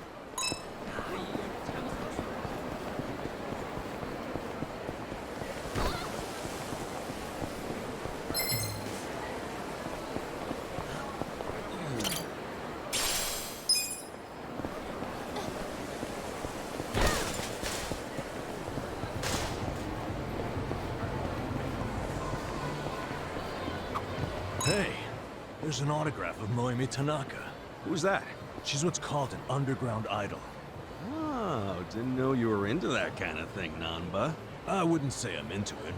Hey, there's an autograph of Noemi Tanaka. Who's that? She's what's called an underground idol. Oh, didn't know you were into that kind of thing, Nanba. I wouldn't say I'm into it.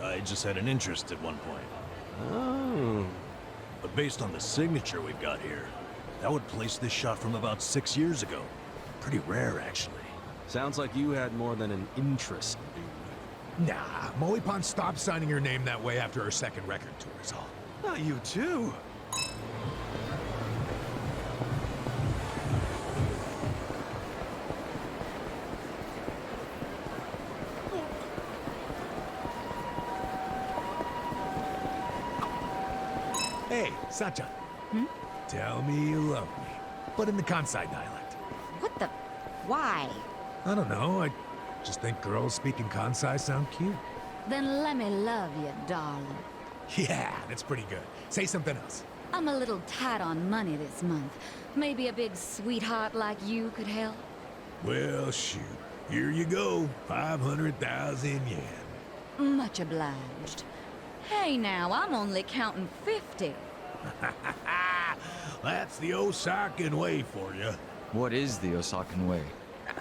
I just had an interest at one point. Oh. But based on the signature we've got here, that would place this shot from about 6 years ago. Pretty rare, actually. Sounds like you had more than an interest, dude. Nah, Mollypon stopped signing her name that way after her second record tour is all. Not you too. Hey, Sacha. Tell me you love me, but in the Kansai dialect. What the? Why? I don't know, I just think girls speaking Kansai sound cute. Then let me love you, darling. Yeah, that's pretty good. Say something else. I'm a little tight on money this month. Maybe a big sweetheart like you could help? Well, shoot. Here you go. 500,000 yen. Much obliged. Hey now, I'm only counting 50. That's the Osakan way for you. What is the Osakan way?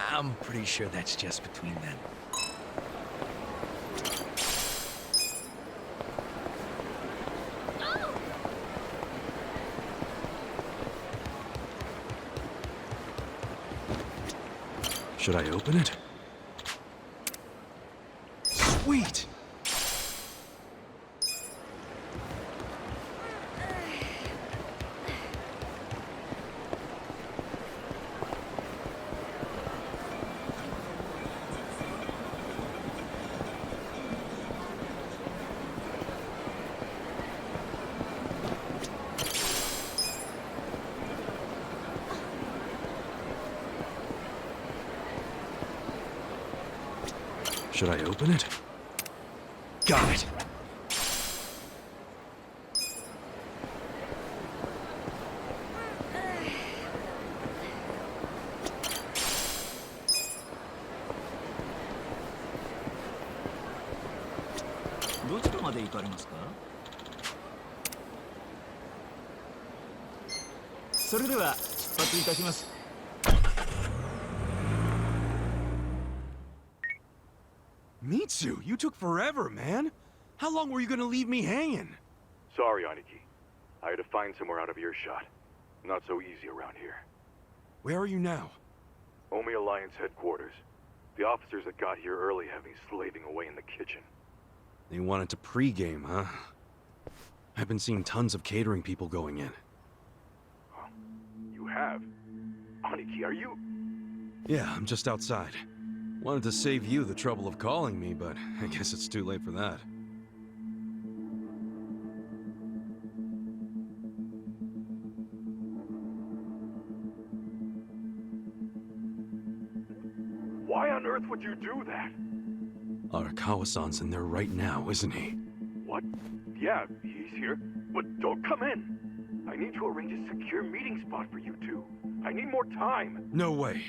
I'm pretty sure that's just between them. Should I open it? Sweet! Should I open it? Got it! Mitsu, you took forever, man. How long were you gonna leave me hanging? Sorry, Aniki. I had to find somewhere out of earshot. Not so easy around here. Where are you now? Omi Alliance headquarters. The officers that got here early have me slaving away in the kitchen. You wanted to pregame, huh? I've been seeing tons of catering people going in. Huh? You have? Aniki, are you? Yeah, I'm just outside. Wanted to save you the trouble of calling me, but I guess it's too late for that. Why on earth would you do that? Arakawa-san's in there right now, isn't he? What? Yeah, he's here. But don't come in. I need to arrange a secure meeting spot for you two. I need more time. No way.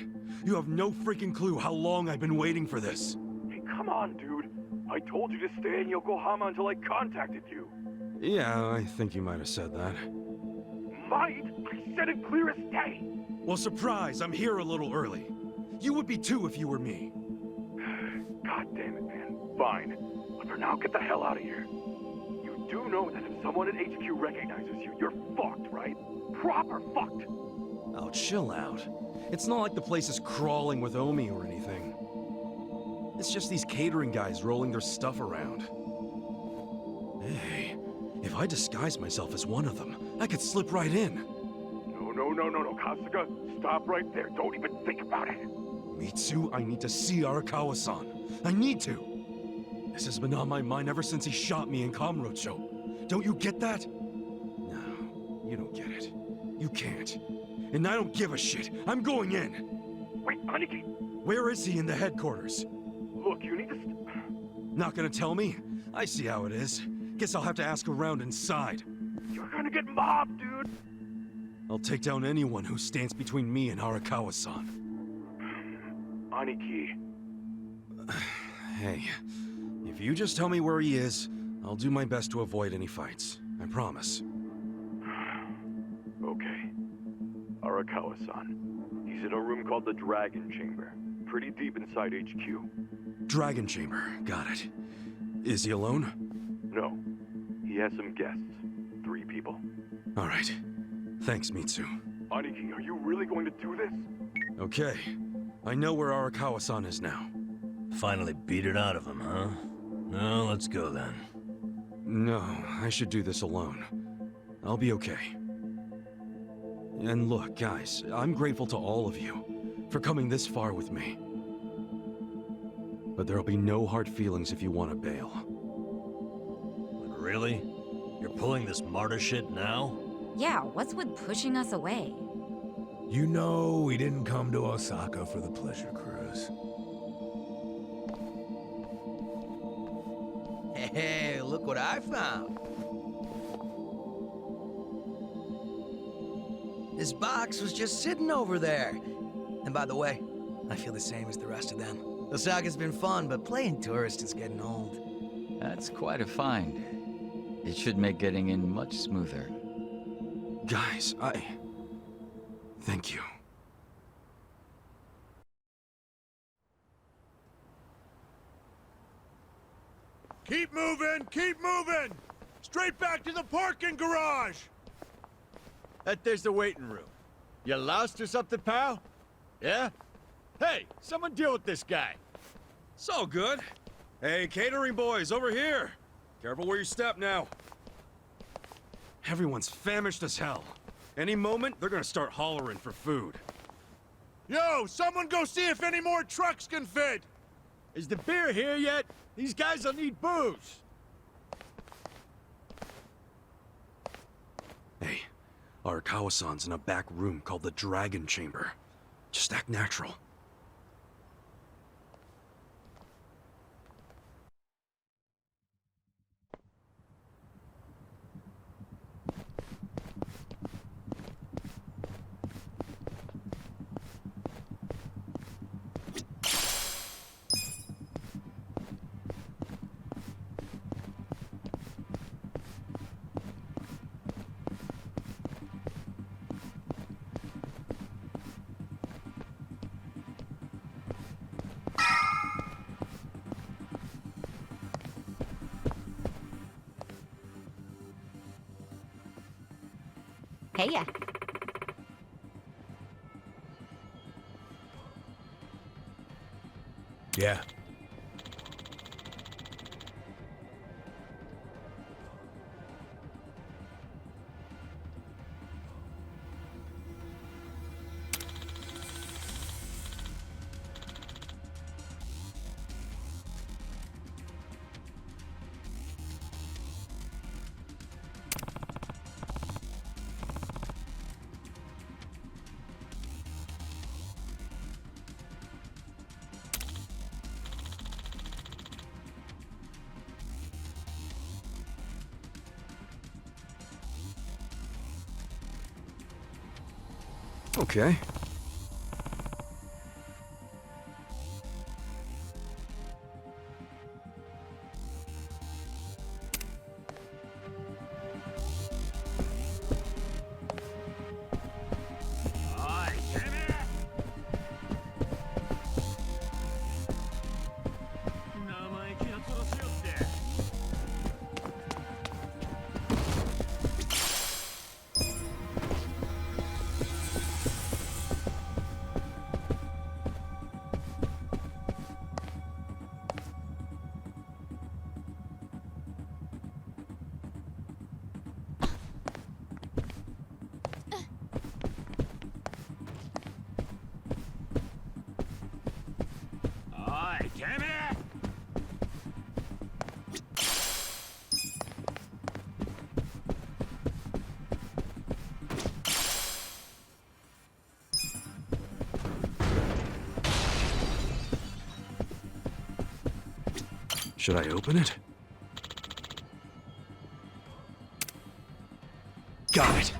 You have no freaking clue how long I've been waiting for this. Hey, come on, dude. I told you to stay in Yokohama until I contacted you. Yeah, I think you might have said that. Might? I said it clear as day. Well, surprise, I'm here a little early. You would be too if you were me. God damn it, man. Fine. But for now, get the hell out of here. You do know that if someone at HQ recognizes you, you're fucked, right? Proper fucked. Oh, chill out. It's not like the place is crawling with Omi or anything. It's just these catering guys rolling their stuff around. Hey, if I disguise myself as one of them, I could slip right in. No, Kasuga. Stop right there. Don't even think about it. Mitsu, I need to see Arakawa-san. I need to. This has been on my mind ever since he shot me in Kamurocho. Don't you get that? No, you don't get it. You can't. And I don't give a shit. I'm going in. Wait, Aniki. Where is he in the headquarters? Look, you need to... Not gonna tell me? I see how it is. Guess I'll have to ask around inside. You're gonna get mobbed, dude. I'll take down anyone who stands between me and Arakawa-san. Aniki. Hey, if you just tell me where he is, I'll do my best to avoid any fights. I promise. Okay. Arakawa-san. He's in a room called the Dragon Chamber. Pretty deep inside HQ. Dragon Chamber, got it. Is he alone? No. He has some guests. 3 people. All right. Thanks, Mitsu. Aniki, are you really going to do this? Okay. I know where Arakawa-san is now. Finally beat it out of him, huh? No, let's go then. No, I should do this alone. I'll be okay. And look, guys, I'm grateful to all of you for coming this far with me. But there'll be no hard feelings if you want to bail. But really? You're pulling this martyr shit now? Yeah, what's with pushing us away? You know we didn't come to Osaka for the pleasure cruise. Hey, look what I found. This box was just sitting over there. And by the way, I feel the same as the rest of them. Osaka's been fun, but playing tourist is getting old. That's quite a find. It should make getting in much smoother. Guys, thank you. Keep moving! Keep moving! Straight back to the parking garage! There's the waiting room. You lost or something, pal? Yeah? Hey, someone deal with this guy. It's all good. Hey, catering boys, over here. Careful where you step now. Everyone's famished as hell. Any moment, they're gonna start hollering for food. Yo, someone go see if any more trucks can fit! Is the beer here yet? These guys will need booze. Hey, Arakawa-san's in a back room called the Dragon Chamber. Just act natural. Hey ya. Yeah. Okay. Should I open it? Got it!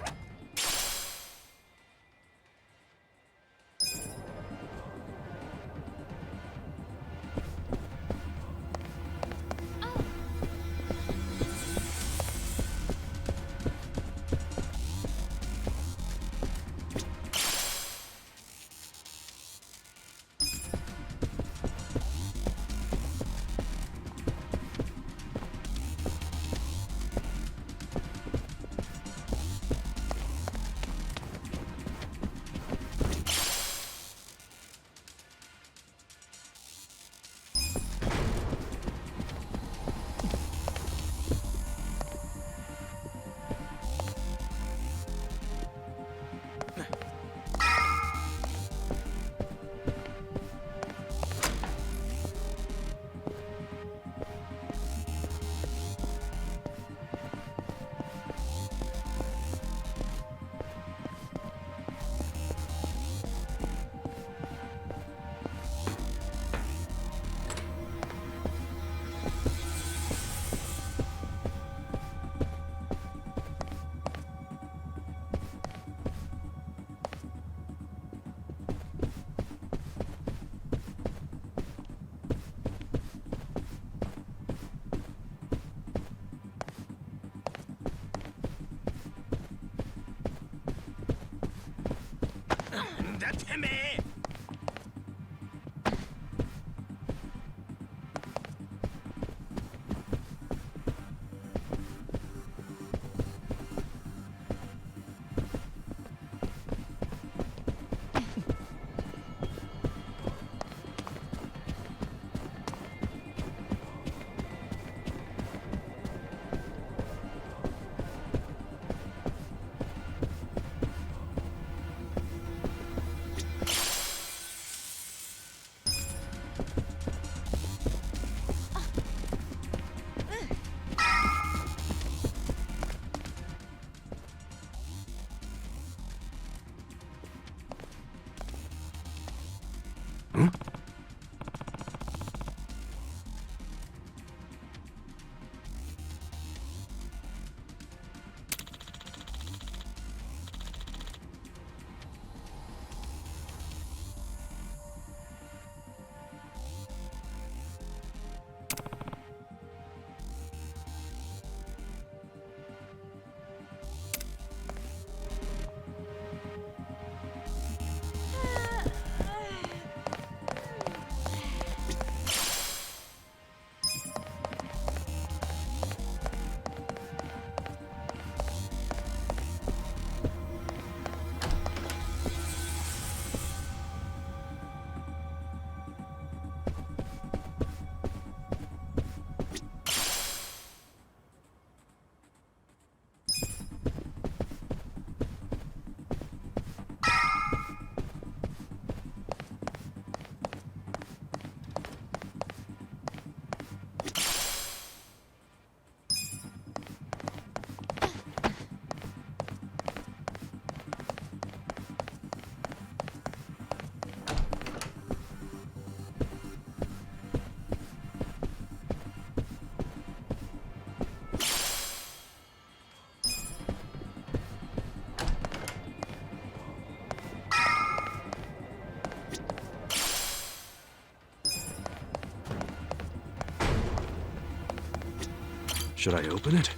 Should I open it?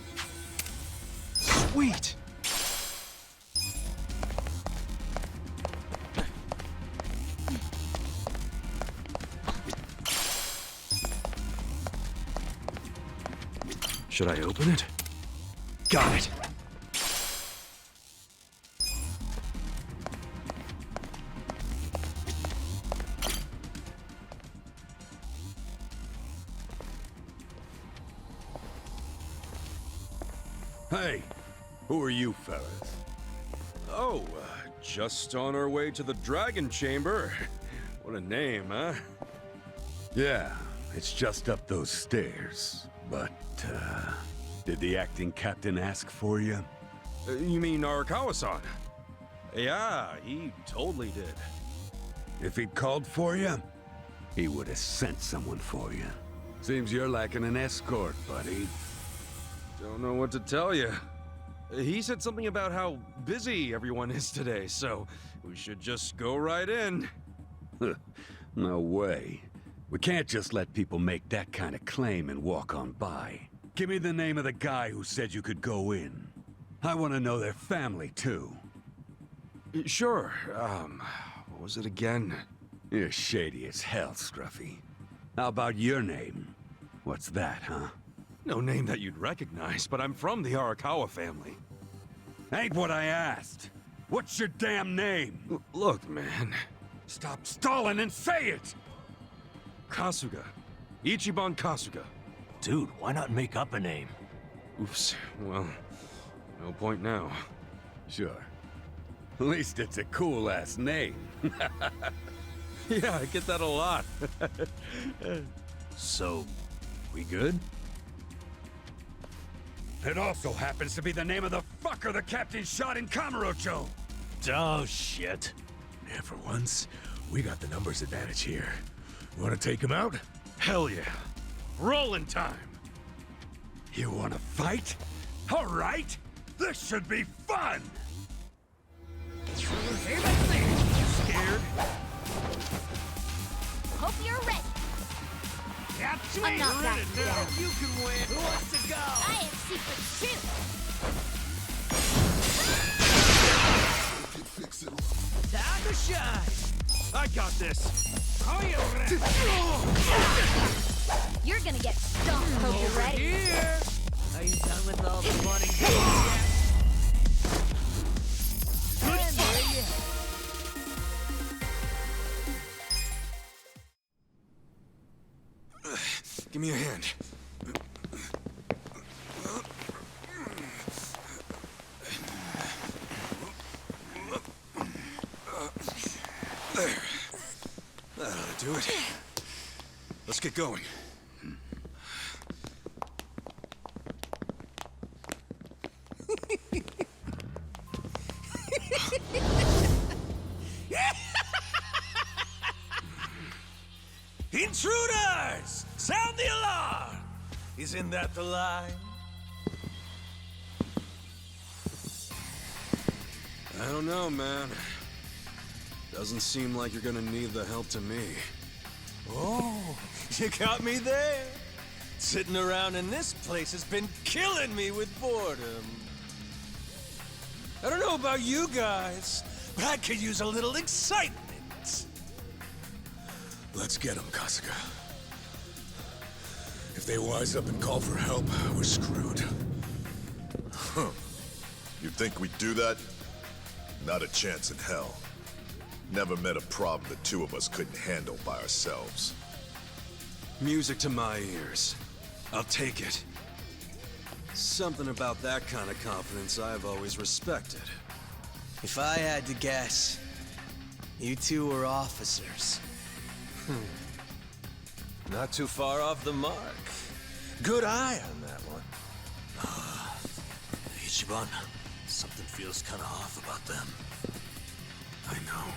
Sweet! Should I open it? Got it! Hey, who are you fellas? Oh, just on our way to the Dragon Chamber. What a name, huh? Yeah, it's just up those stairs. But, did the acting captain ask for you? You mean Arakawa-san? Yeah, he totally did. If he'd called for you, he would have sent someone for you. Seems you're lacking an escort, buddy. Don't know what to tell you. He said something about how busy everyone is today, so we should just go right in. No way. We can't just let people make that kind of claim and walk on by. Give me the name of the guy who said you could go in. I want to know their family, too. Sure, what was it again? You're shady as hell, Scruffy. How about your name? What's that, huh? No name that you'd recognize, but I'm from the Arakawa family. Ain't what I asked. What's your damn name? Look, man. Stop stalling and say it! Kasuga. Ichiban Kasuga. Dude, why not make up a name? Oops. Well, no point now. Sure. At least it's a cool-ass name. Yeah, I get that a lot. So, we good? It also happens to be the name of the fucker the captain shot in Kamurocho! Oh, shit. Yeah, for once, we got the numbers advantage here. Wanna take him out? Hell yeah. Rolling time. You wanna fight? All right! This should be fun! Scared? Hope you're ready. I'm not that down. You can win. Who wants to go? I have secrets too. Time to shine. I got this. Are you ready? You're gonna get stomped. Hope you're ready. Here. Are you done with all the fun and games yet? And there you have it. Give me a hand. There. That ought to do it. Let's get going. Intruders! Sound the alarm! Isn't that the line? I don't know, man. Doesn't seem like you're gonna need the help to me. Oh, you got me there. Sitting around in this place has been killing me with boredom. I don't know about you guys, but I could use a little excitement. Let's get him, Kasuga. If they wise up and call for help, we're screwed. Huh. You think we'd do that? Not a chance in hell. Never met a problem the two of us couldn't handle by ourselves. Music to my ears. I'll take it. Something about that kind of confidence I've always respected. If I had to guess, you two were officers. Not too far off the mark. Good eye on that one. Ichiban, something feels kinda off about them. I know.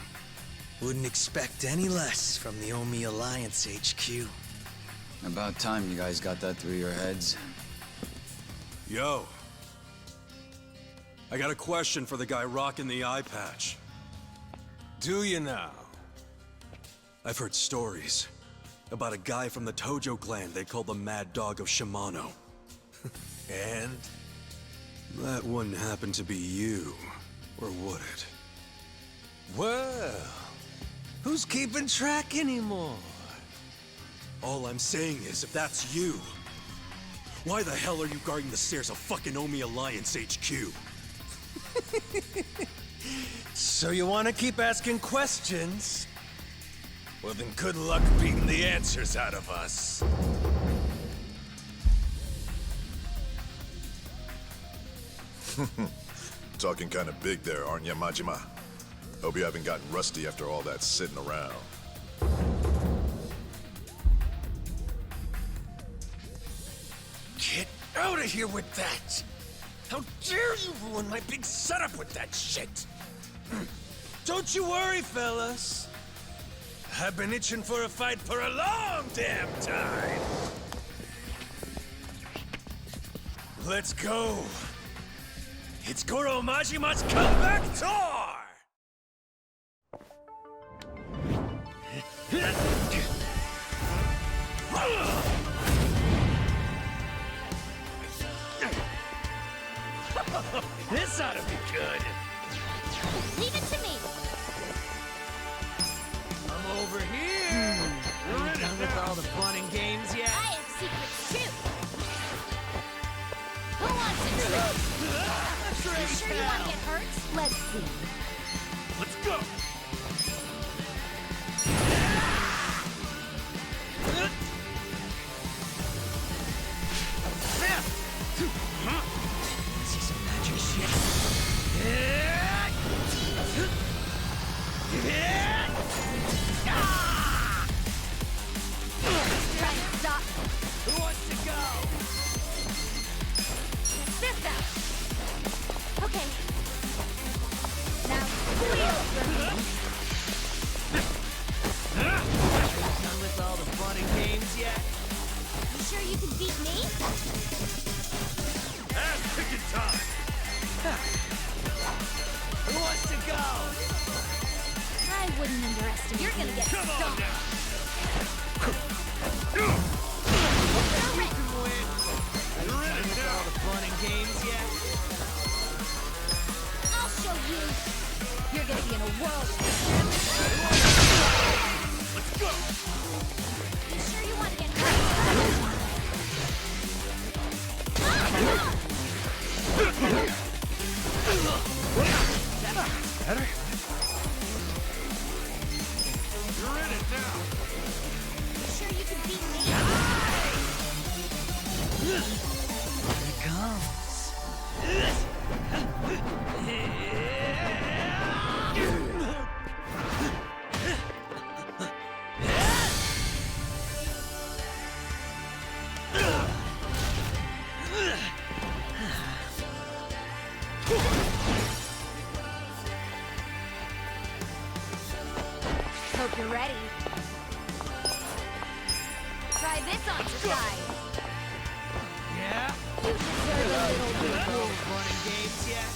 Wouldn't expect any less from the Omi Alliance HQ. About time you guys got that through your heads. Yo. I got a question for the guy rocking the eye patch. Do you now? I've heard stories about a guy from the Tojo clan they call the Mad Dog of Shimano. And? That wouldn't happen to be you, or would it? Well, who's keeping track anymore? All I'm saying is, if that's you, why the hell are you guarding the stairs of fucking Omi Alliance HQ? So you want to keep asking questions? Well then good luck beating the answers out of us. Talking kind of big there, aren't you, Majima? Hope you haven't gotten rusty after all that sitting around. Get out of here with that! How dare you ruin my big setup with that shit! Don't you worry, fellas. I've been itching for a fight for a long damn time. Let's go. It's Goro Majima's comeback tour! This ought to be good. Leave it to me. I'm over here. You're in it with all the fun and games yet? I have secrets too. Who wants it? You sure you want to get hurt? Let's see. Let's go. See some magic shit. Try and stop. Who wants to go? Fist out. Okay. Now wheel for me. Done with all the fun and games yet? You sure you can beat me? Ass kicking time! Who wants to go? I wouldn't underestimate. You're gonna get Come on stomped. now! You're it. You're in it now! All the fun and games yet? I'll show you. You're gonna be in a world. Let's go! You sure you want to get hurt? Better? You're in it now! You sure you can beat me? Here it comes. Hope you're ready. Try this on your side. Yeah? You deserve a little All the fun and games yet?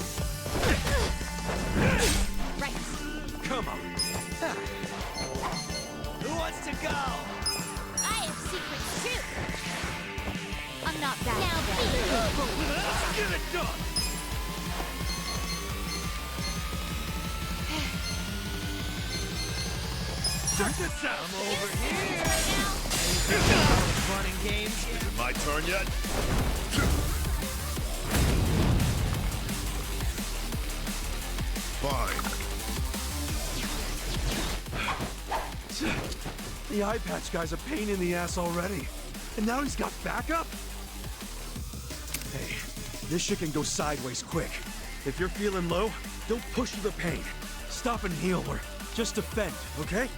right. Come on. Who wants to go? I have secrets too. I'm not bad. Now Let's get it done! Check this out! I'm over here! Fun and games. Is it my turn yet? Fine. The eye patch guy's a pain in the ass already. And now he's got backup? Hey, this shit can go sideways quick. If you're feeling low, don't push through the pain. Stop and heal or just defend, okay?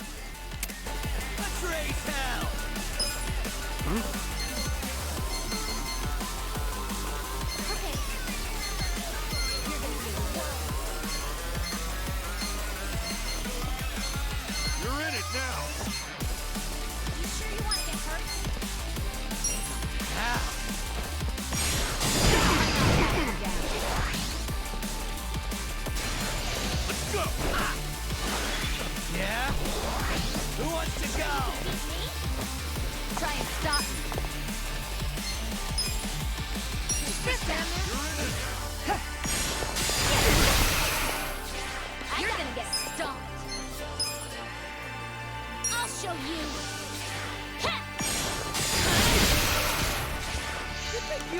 Let's raise hell! Okay. You're gonna be a world. You're in it now! You sure you want to get hurt? Ow! Let's go! Yeah? Who wants to go? Beat me? Try and stop me.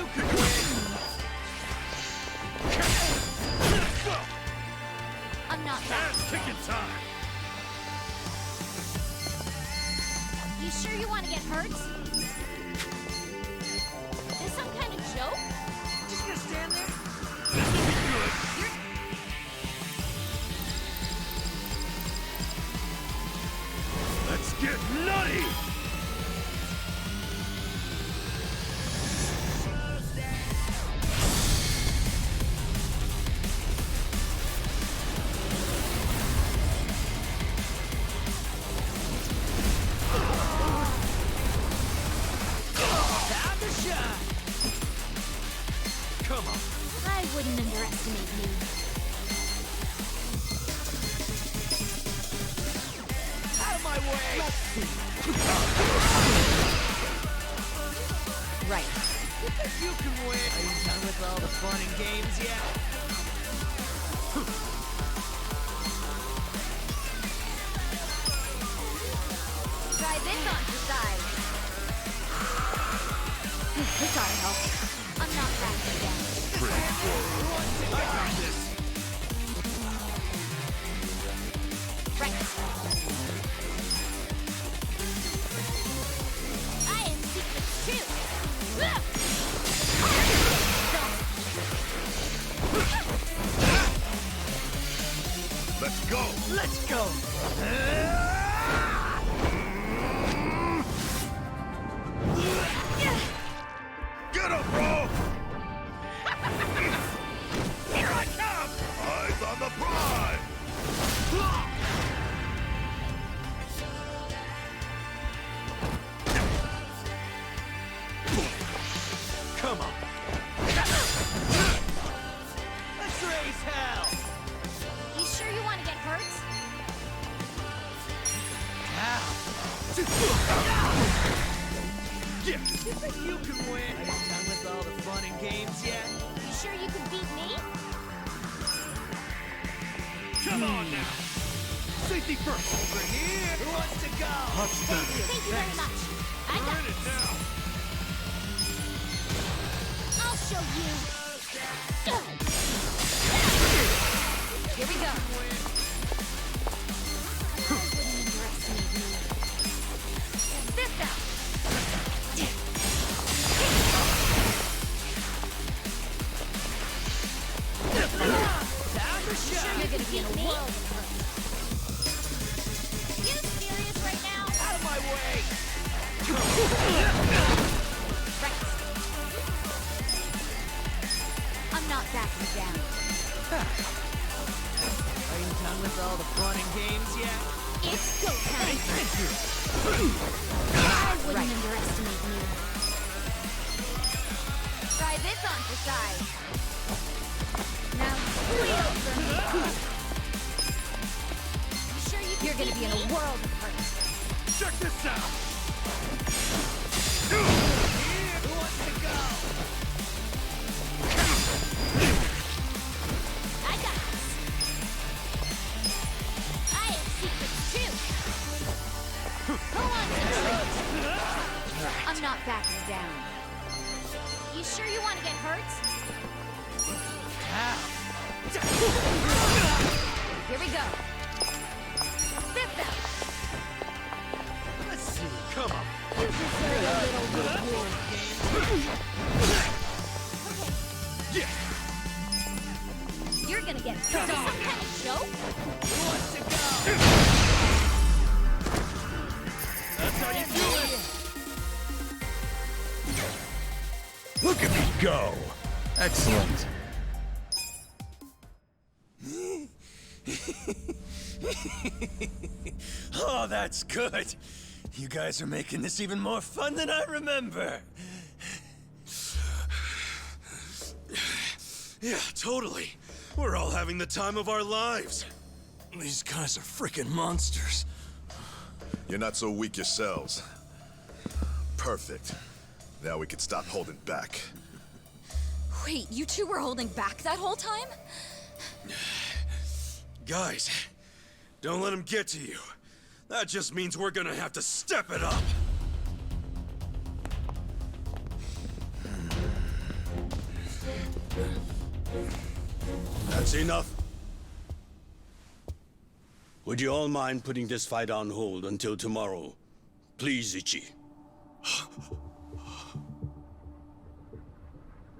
you can win! I'm not back. Kicking time! You sure you want to get hurt? Is this some kind of joke? Just gonna stand there? Let's get nutty! Come on. I wouldn't underestimate you. Out of my way! Let's see. Right. You think you can win? Are you done with all the fun and games yet? Try this on your side. This ought to help. I'm not backing down. I got this! Right. I am secrets too. Let's go! Let's go! Get up, bro! Here I come! Eyes on the prize! Come on! Let's raise hell! You sure you want to get hurt? Yeah! You think you can win? Are you done with all the fun and games yet? You sure you can beat me? Come on now! Safety first! Over here! Who wants to go? Thank you very much. I got Burn it this. now! I'll show you. Here we go. I wouldn't underestimate me. This out. Sure you're gonna be in a world of hurt. You serious right now? Out of my way! Right. I'm not backing down. Are you done with all the fun and games yet? It's go time. Thank you! I wouldn't underestimate me. Try this on for size. Now, wheel for me. You sure you're gonna be in a world of hurt? Check this out! Who wants to go? I got this. I have secrets too. Who wants to treat? I'm not backing down. You sure you want to get hurt? Here we go. This out. Let's see, come on! You deserve a little reward. Yeah! You're gonna get some kind of joke? Who wants to go? That's how you do it! Look at me go! Excellent. Oh, that's good. You guys are making this even more fun than I remember. Yeah, totally. We're all having the time of our lives. These guys are freaking monsters. You're not so weak yourselves. Perfect. Now we can stop holding back. Wait, you two were holding back that whole time? Guys, don't let him get to you. That just means we're gonna have to step it up. That's enough. Would you all mind putting this fight on hold until tomorrow? Please, Ichi.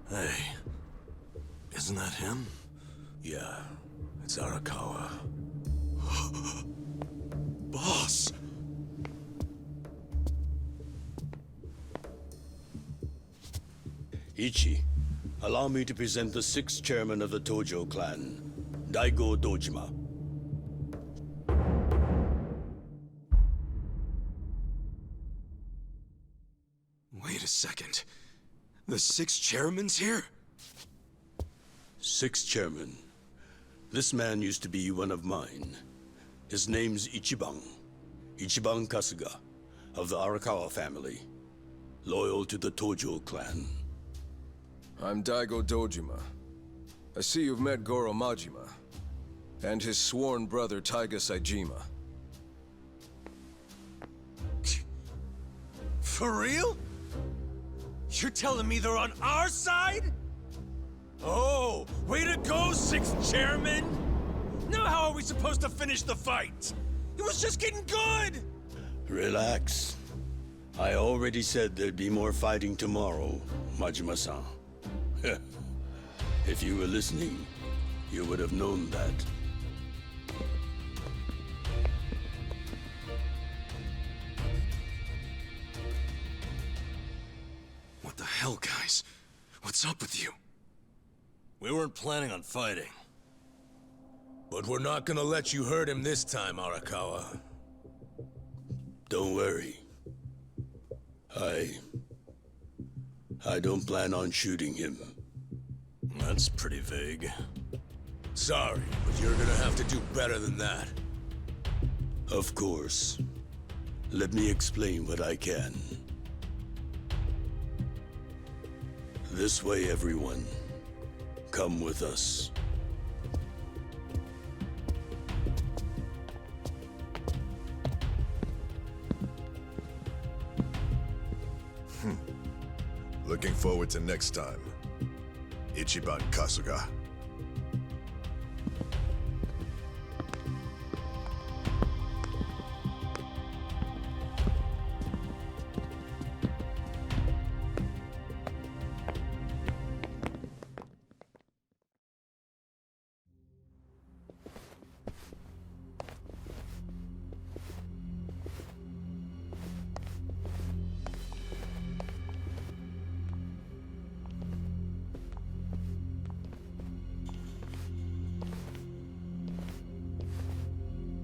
Hey, isn't that him? Yeah, it's Arakawa. Boss! Ichi, allow me to present the 6th chairman of the Tojo clan, Daigo Dojima. Wait a second. The 6 chairman's here? 6th chairman. This man used to be one of mine. His name's Ichiban. Ichiban Kasuga, of the Arakawa family. Loyal to the Tojo clan. I'm Daigo Dojima. I see you've met Goro Majima, and his sworn brother Taiga Saejima. For real? You're telling me they're on our side? Oh, way to go, 6th chairman! Now how are we supposed to finish the fight? It was just getting good! Relax. I already said there'd be more fighting tomorrow, Majima-san. If you were listening, you would have known that. What the hell, guys? What's up with you? We weren't planning on fighting. But we're not gonna let you hurt him this time, Arakawa. Don't worry. I don't plan on shooting him. That's pretty vague. Sorry, but you're gonna have to do better than that. Of course. Let me explain what I can. This way, everyone. Come with us. Looking forward to next time. Ichiban Kasuga.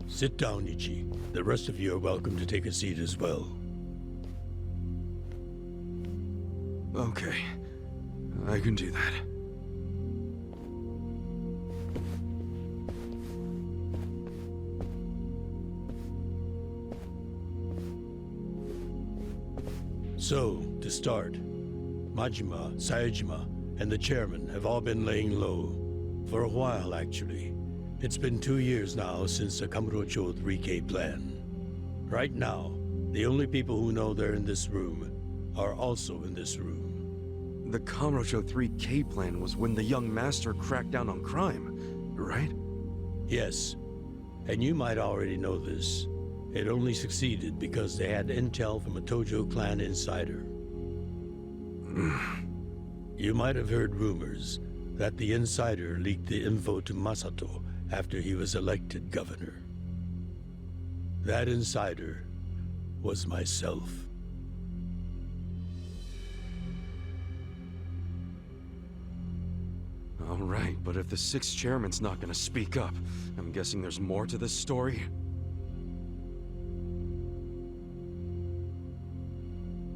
Sit down, Ichi. The rest of you are welcome to take a seat as well. Okay. I can do that. So, to start, Majima, Saejima, and the chairman have all been laying low. For a while, actually. It's been 2 years now since the Kamurocho 3K plan. Right now, the only people who know they're in this room are also in this room. The Kamurocho 3K plan was when the young master cracked down on crime, right? Yes, and you might already know this. It only succeeded because they had intel from a Tojo clan insider. You might have heard rumors that the insider leaked the info to Masato after he was elected governor. That insider was myself. All right, but if the 6th chairman's not gonna speak up, I'm guessing there's more to this story?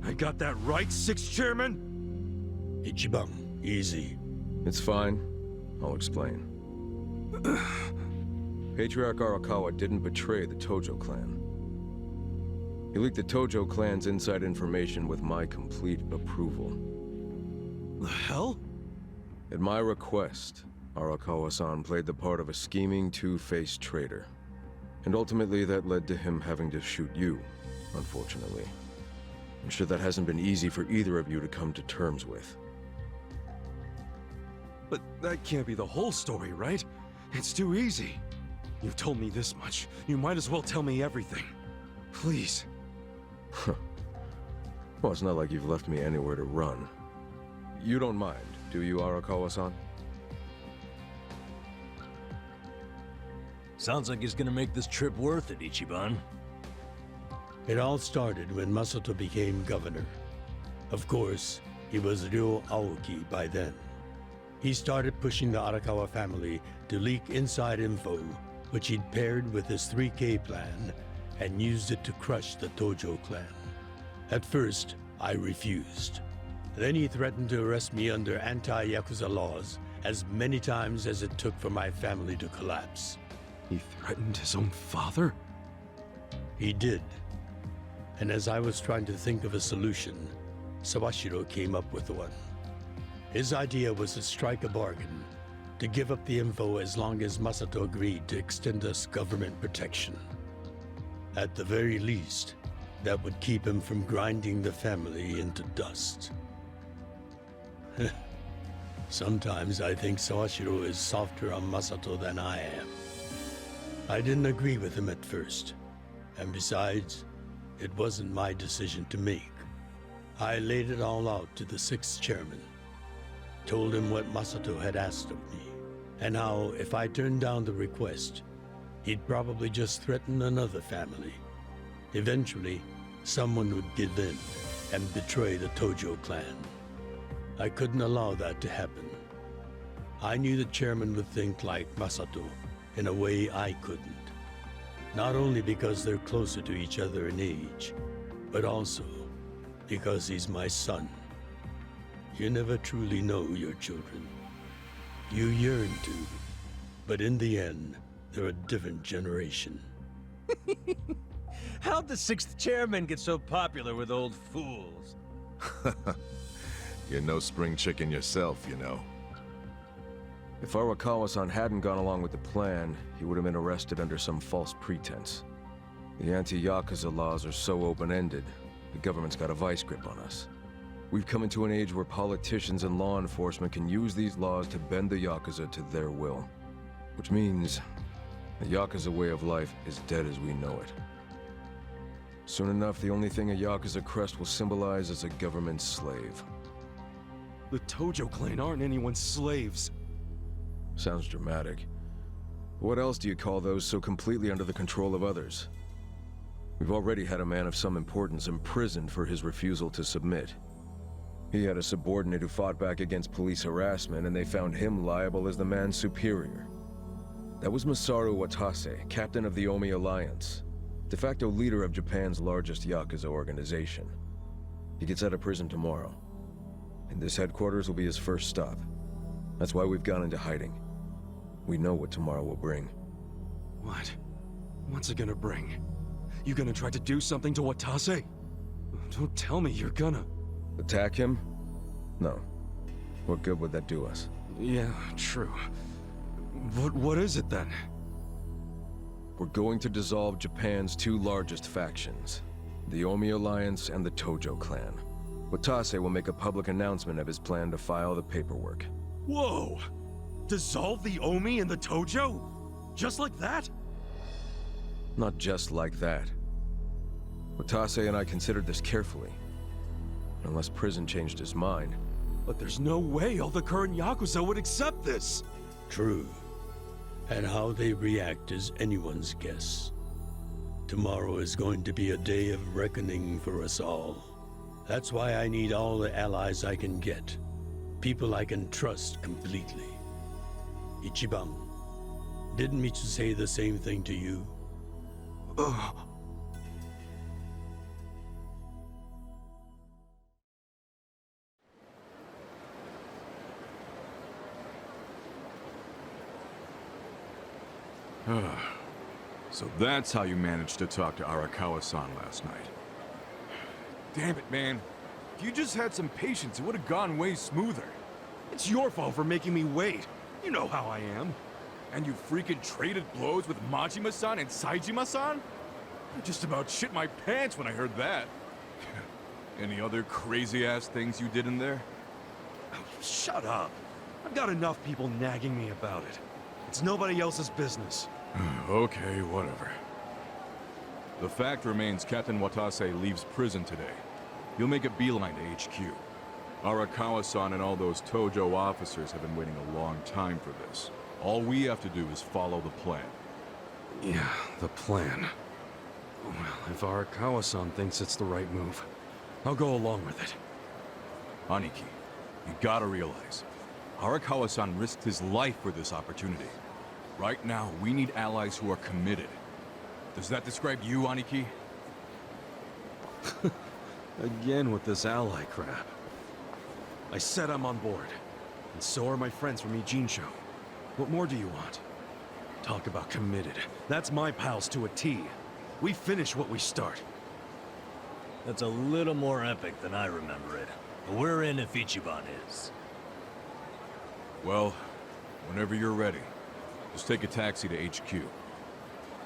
I got that right, 6th chairman? Ichiban, easy. It's fine. I'll explain. Patriarch Arakawa didn't betray the Tojo clan. He leaked the Tojo clan's inside information with my complete approval. The hell? At my request, Arakawa-san played the part of a scheming, two-faced traitor. And ultimately that led to him having to shoot you, unfortunately. I'm sure that hasn't been easy for either of you to come to terms with. But that can't be the whole story, right? It's too easy. You've told me this much. You might as well tell me everything. Please. Well, it's not like you've left me anywhere to run. You don't mind, do you, Arakawa-san? Sounds like he's gonna make this trip worth it, Ichiban. It all started when Masato became governor. Of course, he was Ryo Aoki by then. He started pushing the Arakawa family to leak inside info, which he'd paired with his 3K plan and used it to crush the Tojo clan. At first, I refused. Then he threatened to arrest me under anti-Yakuza laws as many times as it took for my family to collapse. He threatened his own father? He did. And as I was trying to think of a solution, Sawashiro came up with one. His idea was to strike a bargain, to give up the info as long as Masato agreed to extend us government protection. At the very least, that would keep him from grinding the family into dust. Sometimes I think Sawashiro is softer on Masato than I am. I didn't agree with him at first, and besides, it wasn't my decision to make. I laid it all out to the 6th chairman, told him what Masato had asked of me, and how if I turned down the request, he'd probably just threaten another family. Eventually, someone would give in and betray the Tojo clan. I couldn't allow that to happen. I knew the chairman would think like Masato in a way I couldn't. Not only because they're closer to each other in age, but also because he's my son. You never truly know your children. You yearn to, but in the end, they're a different generation. How'd the 6th chairman get so popular with old fools? You're no spring chicken yourself, you know. If Arakawa-san hadn't gone along with the plan, he would have been arrested under some false pretense. The anti-Yakuza laws are so open-ended, the government's got a vice grip on us. We've come into an age where politicians and law enforcement can use these laws to bend the Yakuza to their will. Which means, the Yakuza way of life is dead as we know it. Soon enough, the only thing a Yakuza crest will symbolize is a government slave. The Tojo clan aren't anyone's slaves. Sounds dramatic. What else do you call those so completely under the control of others? We've already had a man of some importance imprisoned for his refusal to submit. He had a subordinate who fought back against police harassment, and they found him liable as the man's superior. That was Masaru Watase, captain of the Omi Alliance, de facto leader of Japan's largest Yakuza organization. He gets out of prison tomorrow, and this headquarters will be his first stop. That's why we've gone into hiding. We know what tomorrow will bring. What? What's it gonna bring? You gonna try to do something to Watase? Don't tell me you're gonna... Attack him? No. What good would that do us? Yeah, true. What is it then? We're going to dissolve Japan's 2 largest factions, the Omi Alliance and the Tojo clan. Watase will make a public announcement of his plan to file the paperwork. Whoa! Dissolve the Omi and the Tojo? Just like that? Not just like that. Watase and I considered this carefully. Unless prison changed his mind. But there's no way all the current Yakuza would accept this! True. And how they react is anyone's guess. Tomorrow is going to be a day of reckoning for us all. That's why I need all the allies I can get. People I can trust completely. Ichiban, didn't Michi say the same thing to you? So that's how you managed to talk to Arakawa-san last night. Damn it, man. If you just had some patience, it would have gone way smoother. It's your fault for making me wait. You know how I am. And you freaking traded blows with Majima-san and Saejima-san? I just about shit my pants when I heard that. Any other crazy-ass things you did in there? Oh, shut up. I've got enough people nagging me about it. It's nobody else's business. Okay, whatever. The fact remains Captain Watase leaves prison today. He'll make a beeline to HQ. Arakawa-san and all those Tojo officers have been waiting a long time for this. All we have to do is follow the plan. Yeah, the plan. Well, if Arakawa-san thinks it's the right move, I'll go along with it. Aniki, you gotta realize, Arakawa-san risked his life for this opportunity. Right now, we need allies who are committed. Does that describe you, Aniki? Again with this ally crap. I said I'm on board. And so are my friends from Ijincho. What more do you want? Talk about committed. That's my pals to a T. We finish what we start. That's a little more epic than I remember it. But we're in if Ichiban is. Well, whenever you're ready, just take a taxi to HQ.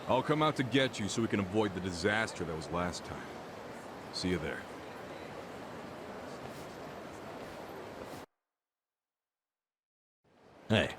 I'll come out to get you so we can avoid the disaster that was last time. See you there. Hey.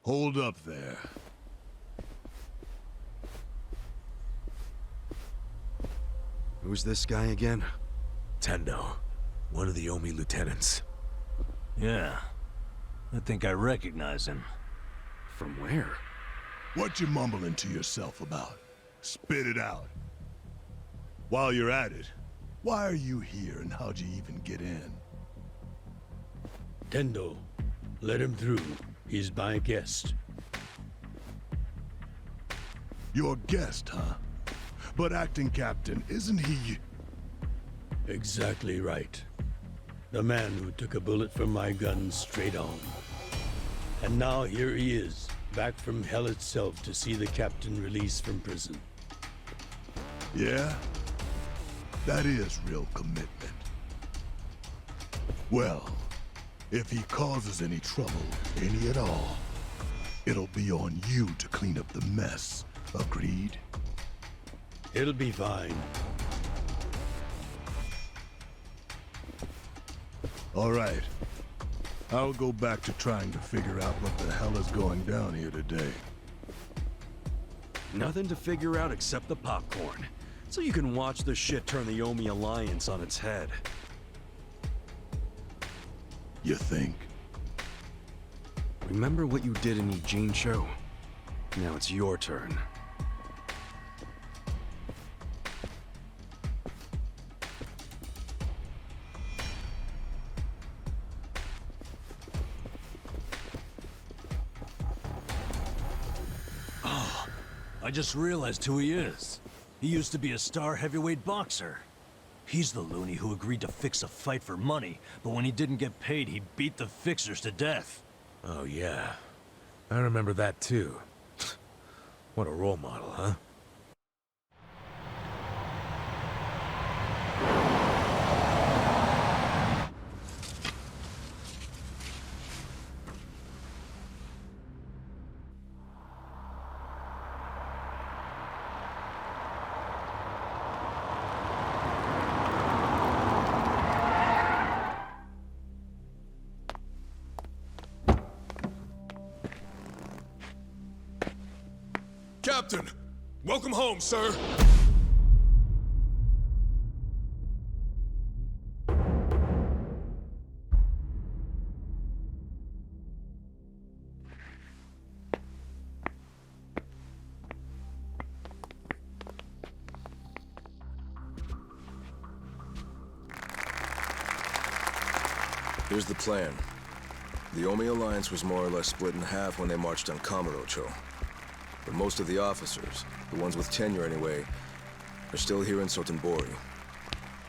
Hold up there. Who's this guy again? Tendo, one of the Omi lieutenants. Yeah. I think I recognize him. From where? What you mumbling to yourself about? Spit it out. While you're at it, why are you here and how'd you even get in? Tendo, let him through. He's my guest. Your guest, huh? But acting captain, isn't he? Exactly right. The man who took a bullet from my gun straight on. And now here he is, back from hell itself to see the captain released from prison. Yeah? That is real commitment. Well, if he causes any trouble, any at all, it'll be on you to clean up the mess. Agreed? It'll be fine. All right. I'll go back to trying to figure out what the hell is going down here today. Nothing to figure out except the popcorn. So you can watch the shit turn the Omi Alliance on its head. You think? Remember what you did in Ijincho? Now it's your turn. Oh, I just realized who he is. He used to be a star heavyweight boxer. He's the loony who agreed to fix a fight for money, but when he didn't get paid, he beat the fixers to death. Oh, yeah. I remember that, too. What a role model, huh? Captain! Welcome home, sir! Here's the plan. The Omi Alliance was more or less split in half when they marched on Kamurocho. But most of the officers, the ones with tenure anyway, are still here in Sotenbori.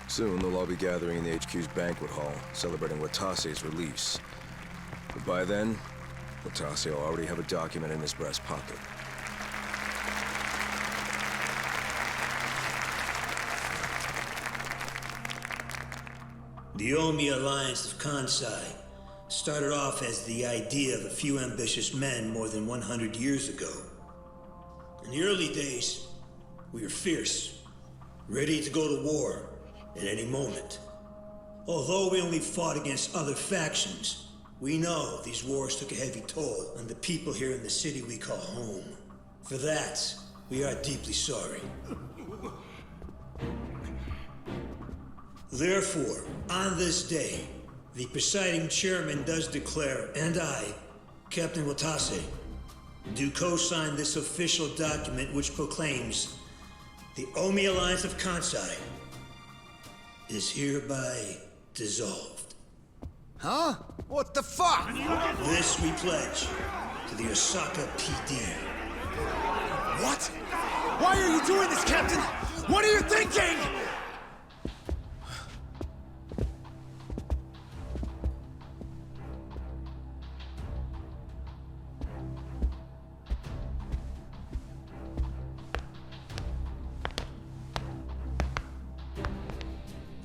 Soon they'll all be gathering in the HQ's banquet hall, celebrating Watase's release. But by then, Watase will already have a document in his breast pocket. The Omi Alliance of Kansai started off as the idea of a few ambitious men more than 100 years ago. In the early days, we were fierce, ready to go to war at any moment. Although we only fought against other factions, we know these wars took a heavy toll on the people here in the city we call home. For that, we are deeply sorry. Therefore, on this day, the presiding chairman does declare, and I, Captain Watase, do co-sign this official document which proclaims the Omi Alliance of Kansai is hereby dissolved. Huh? What the fuck? This we pledge to the Osaka PD. What? Why are you doing this, Captain? What are you thinking?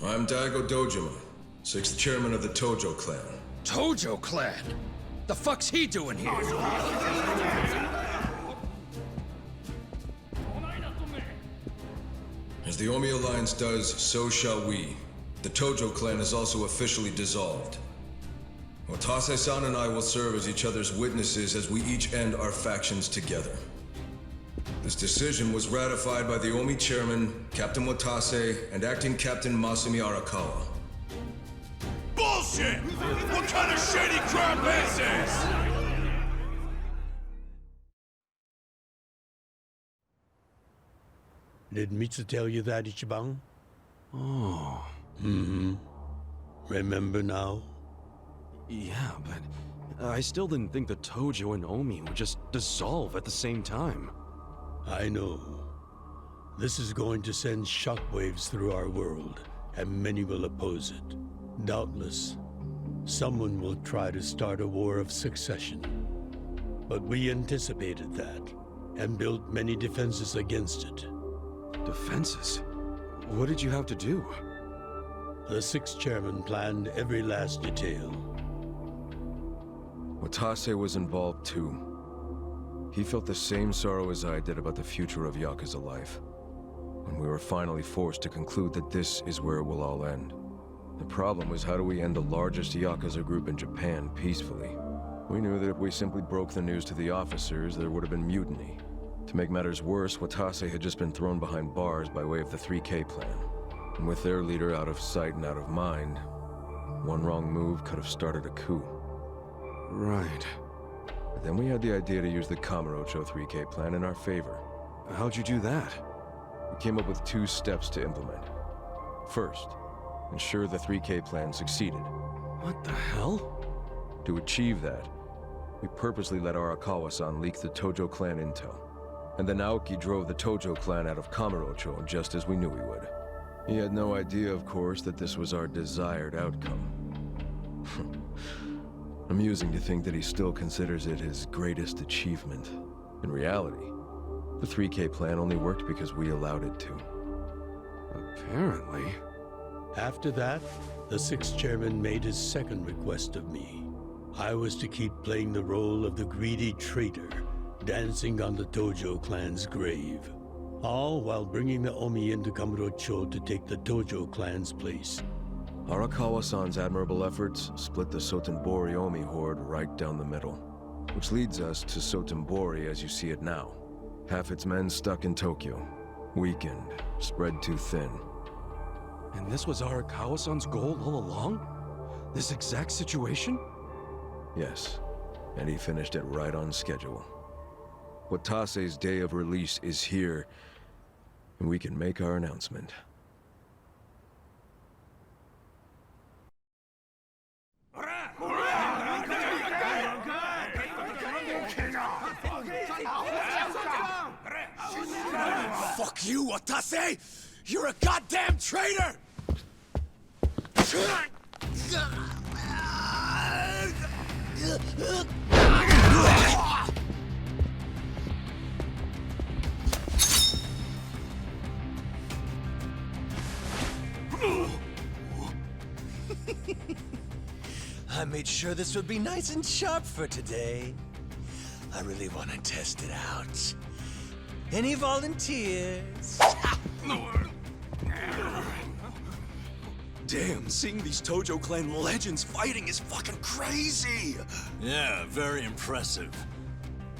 I'm Daigo Dojima, 6th chairman of the Tojo clan. Tojo clan? The fuck's he doing here? As the Omi Alliance does, so shall we. The Tojo clan is also officially dissolved. Watase-san and I will serve as each other's witnesses as we each end our factions together. This decision was ratified by the Omi chairman, Captain Watase, and acting Captain Masumi Arakawa. Bullshit! What kind of shady crap is this? Did Mitsu tell you that, Ichiban? Oh. Mm-hmm. Remember now? Yeah, but I still didn't think the Tojo and Omi would just dissolve at the same time. I know. This is going to send shockwaves through our world, and many will oppose it. Doubtless, someone will try to start a war of succession. But we anticipated that, and built many defenses against it. Defenses? What did you have to do? The 6th chairman planned every last detail. Watase was involved too. He felt the same sorrow as I did about the future of Yakuza life. When we were finally forced to conclude that this is where it will all end. The problem was, how do we end the largest Yakuza group in Japan peacefully? We knew that if we simply broke the news to the officers, there would have been mutiny. To make matters worse, Watase had just been thrown behind bars by way of the 3K plan. And with their leader out of sight and out of mind, one wrong move could have started a coup. Right. Then we had the idea to use the Kamurocho 3K plan in our favor. How'd you do that? We came up with 2 steps to implement. First, ensure the 3K plan succeeded. What the hell? To achieve that, we purposely let Arakawa-san leak the Tojo clan intel. And then Aoki drove the Tojo clan out of Kamurocho just as we knew he would. He had no idea, of course, that this was our desired outcome. Amusing to think that he still considers it his greatest achievement. In reality, the 3K plan only worked because we allowed it to. Apparently. After that, the 6th chairman made his second request of me. I was to keep playing the role of the greedy traitor, dancing on the Tojo clan's grave. All while bringing the Omi into Kamurocho to take the Tojo clan's place. Arakawa-san's admirable efforts split the Sotenbori Omi horde right down the middle. Which leads us to Sotenbori as you see it now. Half its men stuck in Tokyo. Weakened, spread too thin. And this was Arakawa-san's goal all along? This exact situation? Yes, and he finished it right on schedule. Watase's day of release is here, and we can make our announcement. Fuck you, Watase! You're a goddamn traitor! I made sure this would be nice and sharp for today. I really want to test it out. Any volunteers? Damn, seeing these Tojo clan legends fighting is fucking crazy! Yeah, very impressive.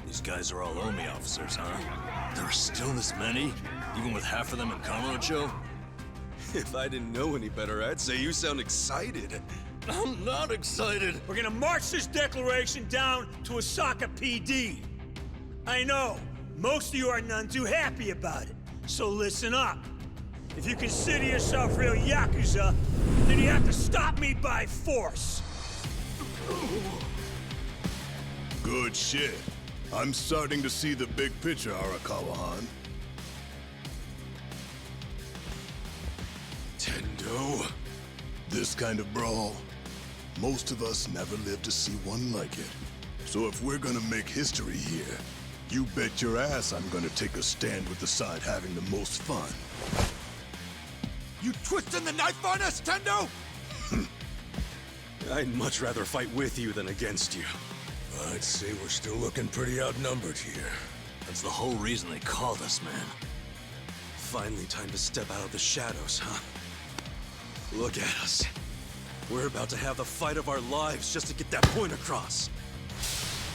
These guys are all Omi officers, huh? There are still this many? Even with half of them in Kamurocho? If I didn't know any better, I'd say you sound excited. I'm not excited! We're gonna march this declaration down to Osaka PD. I know, most of you are none too happy about it, so listen up. If you consider yourself real Yakuza, then you have to stop me by force. Good shit. I'm starting to see the big picture, Arakawa-han. Tendo? This kind of brawl, most of us never lived to see one like it. So if we're gonna make history here, you bet your ass I'm gonna take a stand with the side having the most fun. You twisting the knife on us, Tendo? I'd much rather fight with you than against you. I'd say we're still looking pretty outnumbered here. That's the whole reason they called us, man. Finally time to step out of the shadows, huh? Look at us. We're about to have the fight of our lives just to get that point across.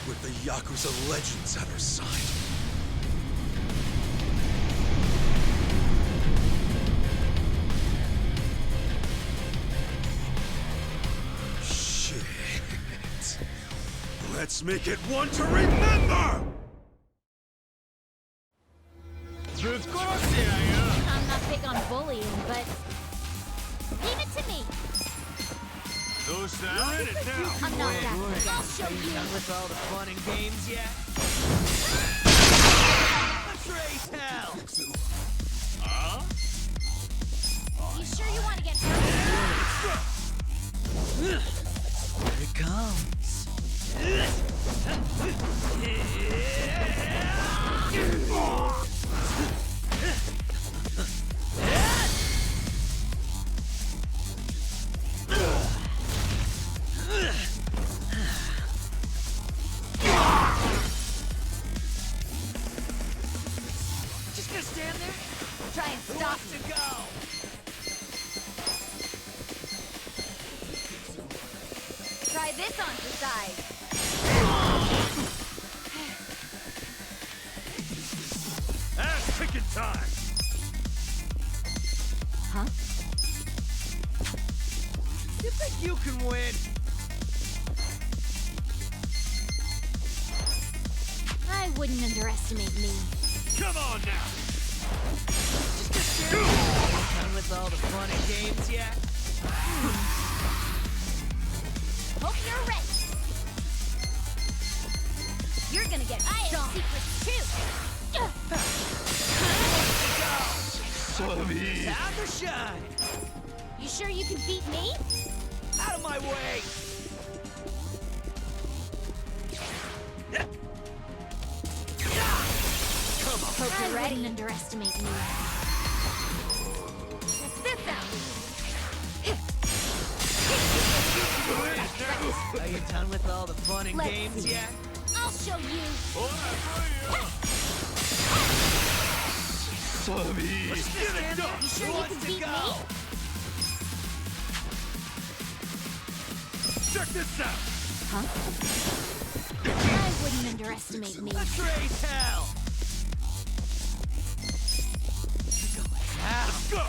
With the Yakuza legends at our side. Shit. Let's make it one to remember! I'm not big on bullying, but leave it to me. I'm not that. I'll show you. Done with all the fun and games yet? Betray hell! You sure you want to get hurt? Here it comes. Just gonna stand there? Try and stop me. To go? Try this on the side. Ass kicking time! Huh? You think you can win? I wouldn't underestimate me. Come on now! Just done with all the fun and games yet? Hope you're ready. You're gonna get secrets too. Time to shine! You sure you can beat me? Out of my way! Hope you're ready. Wouldn't underestimate me. Check this out. Are you done with all the fun and Let's games see. yet? I'll show you. You sure you can beat me? Check this out! Huh? I wouldn't underestimate me. Betray hell! Let's go!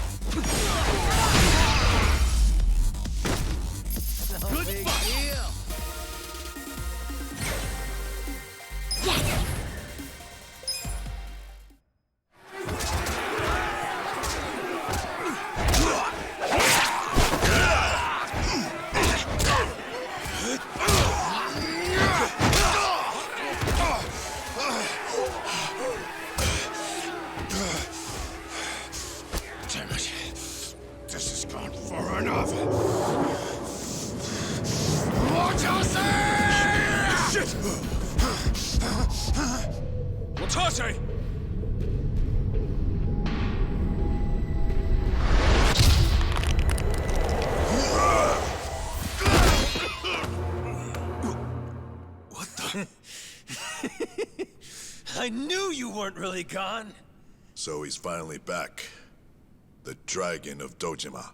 Good fight! Damn it. This has gone far enough. Shit! Watase! What the? I knew you weren't really gone. So he's finally back. The Dragon of Dojima.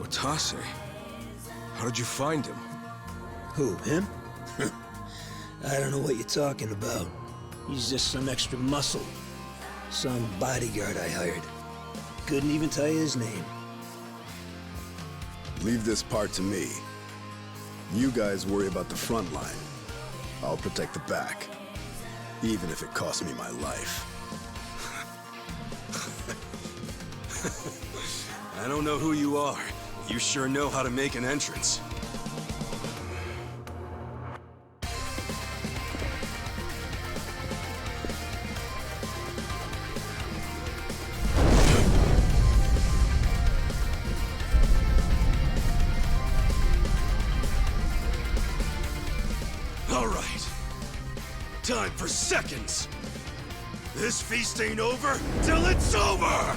Watase? How did you find him? Who, him? I don't know what you're talking about. He's just some extra muscle. Some bodyguard I hired. Couldn't even tell you his name. Leave this part to me. You guys worry about the front line. I'll protect the back. Even if it costs me my life. I don't know who you are. You sure know how to make an entrance. All right. Time for seconds. This feast ain't over till it's over!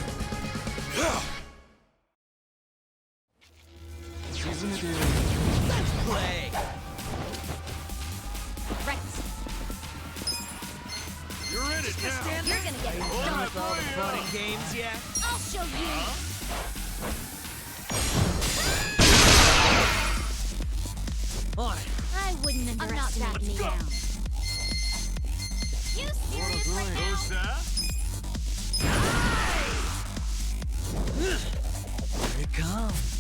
Let's play! Right. You're in it now! You're gonna get Done with all the fun and games yet? I'll show you. On. I wouldn't underestimate me now. You serious right now? Here it comes.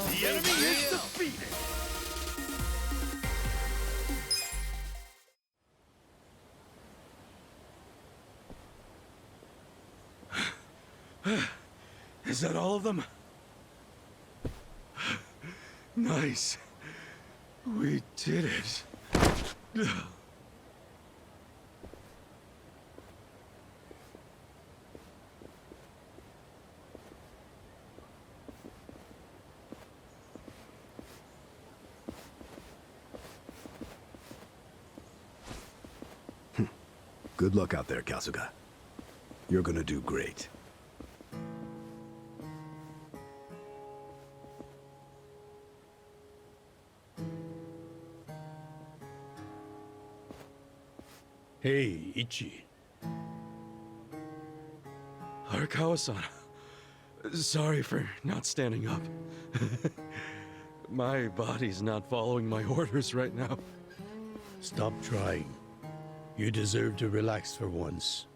The enemy is defeated! Is that all of them? Nice. We did it. Good luck out there, Kasuga. You're gonna do great. Hey, Ichi. Arakawa-san. Sorry for not standing up. My body's not following my orders right now. Stop trying. You deserve to relax for once.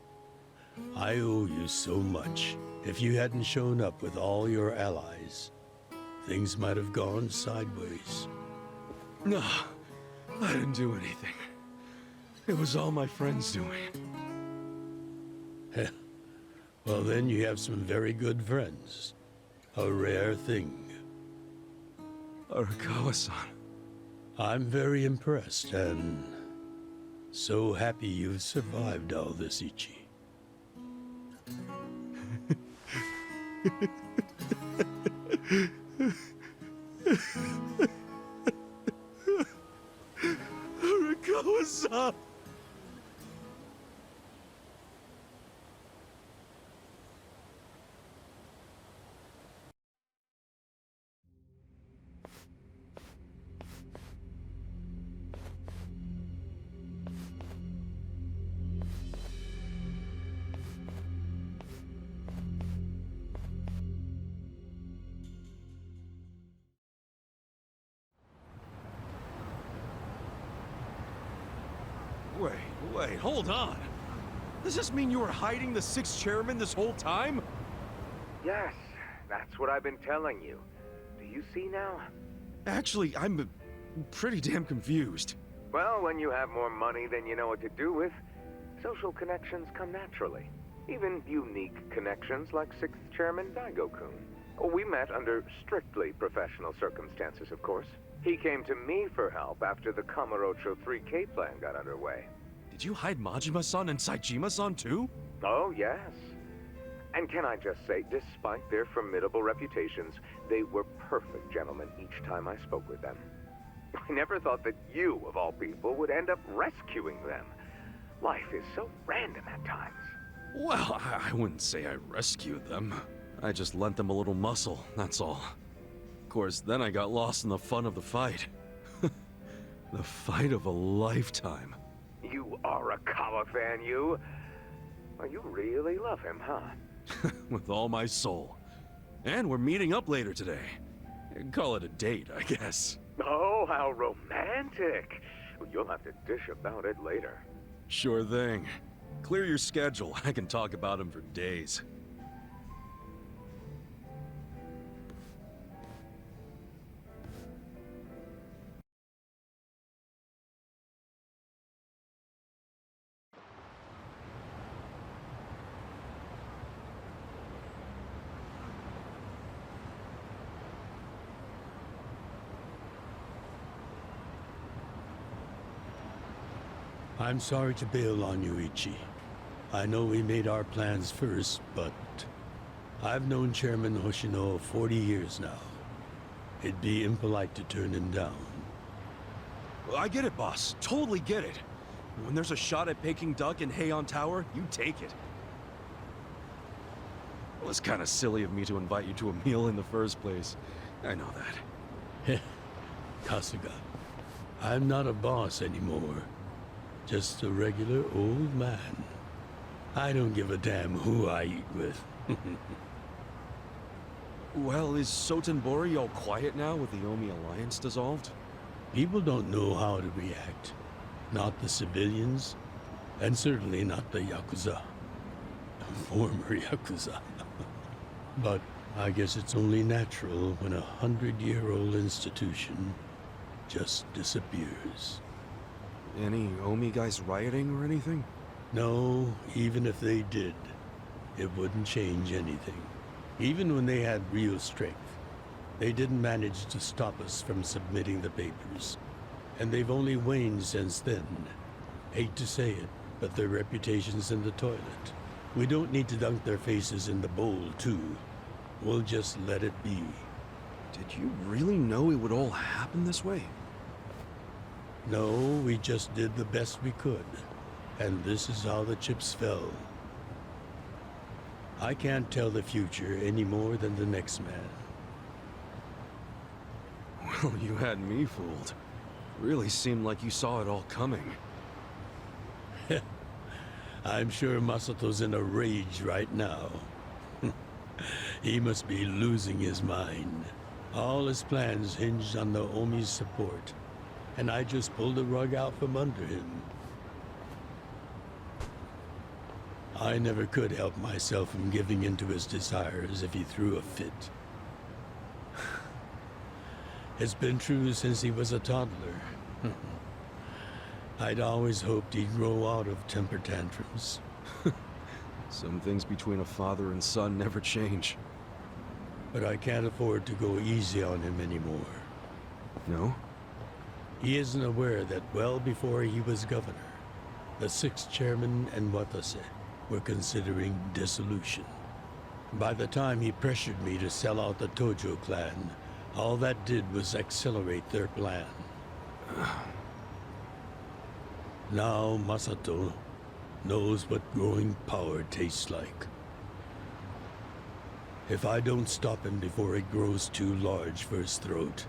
I owe you so much. If you hadn't shown up with all your allies, things might have gone sideways. No, I didn't do anything. It was all my friends doing. Well, then you have some very good friends. A rare thing. Arakawa-san. I'm very impressed and so happy you've survived all this, Ichi. Arakawa-san. Wait, hold on. Does this mean you were hiding the 6th chairman this whole time? Yes, that's what I've been telling you. Do you see now? Actually, I'm pretty damn confused. Well, when you have more money than you know what to do with, social connections come naturally. Even unique connections like 6th Chairman Daigo-kun. We met under strictly professional circumstances, of course. He came to me for help after the Kamurocho 3K plan got underway. Did you hide Majima-san and Saejima-san too? Oh, yes. And can I just say, despite their formidable reputations, they were perfect gentlemen each time I spoke with them. I never thought that you, of all people, would end up rescuing them. Life is so random at times. Well, I wouldn't say I rescued them. I just lent them a little muscle, that's all. Of course, then I got lost in the fun of the fight. The fight of a lifetime. You are a Kawa fan, you. Well, you really love him, huh? With all my soul. And we're meeting up later today. Call it a date, I guess. Oh, how romantic. Well, you'll have to dish about it later. Sure thing. Clear your schedule. I can talk about him for days. I'm sorry to bail on you, Ichi. I know we made our plans first, but I've known Chairman Hoshino 40 years now. It'd be impolite to turn him down. I get it, boss. Totally get it. When there's a shot at Peking Duck in Heian Tower, you take it. It was kind of silly of me to invite you to a meal in the first place. I know that. Kasuga, I'm not a boss anymore. Just a regular old man. I don't give a damn who I eat with. Well, is Sotenbori all quiet now with the Omi Alliance dissolved? People don't know how to react. Not the civilians, and certainly not the Yakuza. Former Yakuza. But I guess it's only natural when a 100-year-old institution just disappears. Any Omi guys rioting or anything? No, even if they did, it wouldn't change anything. Even when they had real strength, they didn't manage to stop us from submitting the papers. And they've only waned since then. Hate to say it, but their reputation's in the toilet. We don't need to dunk their faces in the bowl, too. We'll just let it be. Did you really know it would all happen this way? No, we just did the best we could. And this is how the chips fell. I can't tell the future any more than the next man. Well, you had me fooled. Really seemed like you saw it all coming. I'm sure Masato's in a rage right now. He must be losing his mind. All his plans hinged on the Omi's support, and I just pulled the rug out from under him. I never could help myself from giving in to his desires if he threw a fit. It's been true since he was a toddler. I'd always hoped he'd grow out of temper tantrums. Some things between a father and son never change. But I can't afford to go easy on him anymore. No? He isn't aware that well before he was governor, the 6th chairman and Watase were considering dissolution. By the time he pressured me to sell out the Tojo clan, all that did was accelerate their plan. Now Masato knows what growing power tastes like. If I don't stop him before it grows too large for his throat,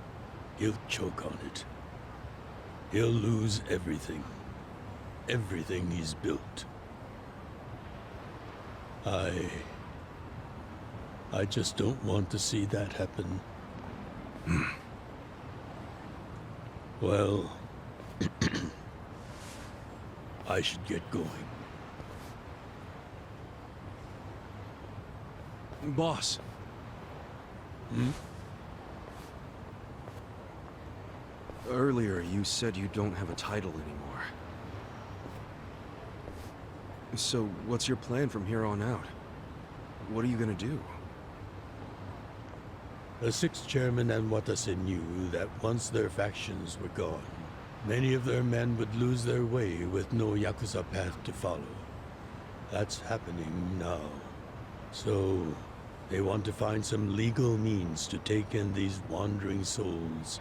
he'll choke on it. He'll lose everything. Everything he's built. I just don't want to see that happen. Well, I should get going. Boss. Earlier, you said you don't have a title anymore. So, what's your plan from here on out? What are you gonna do? The sixth chairman and Watase knew that once their factions were gone, many of their men would lose their way with no Yakuza path to follow. That's happening now. So, they want to find some legal means to take in these wandering souls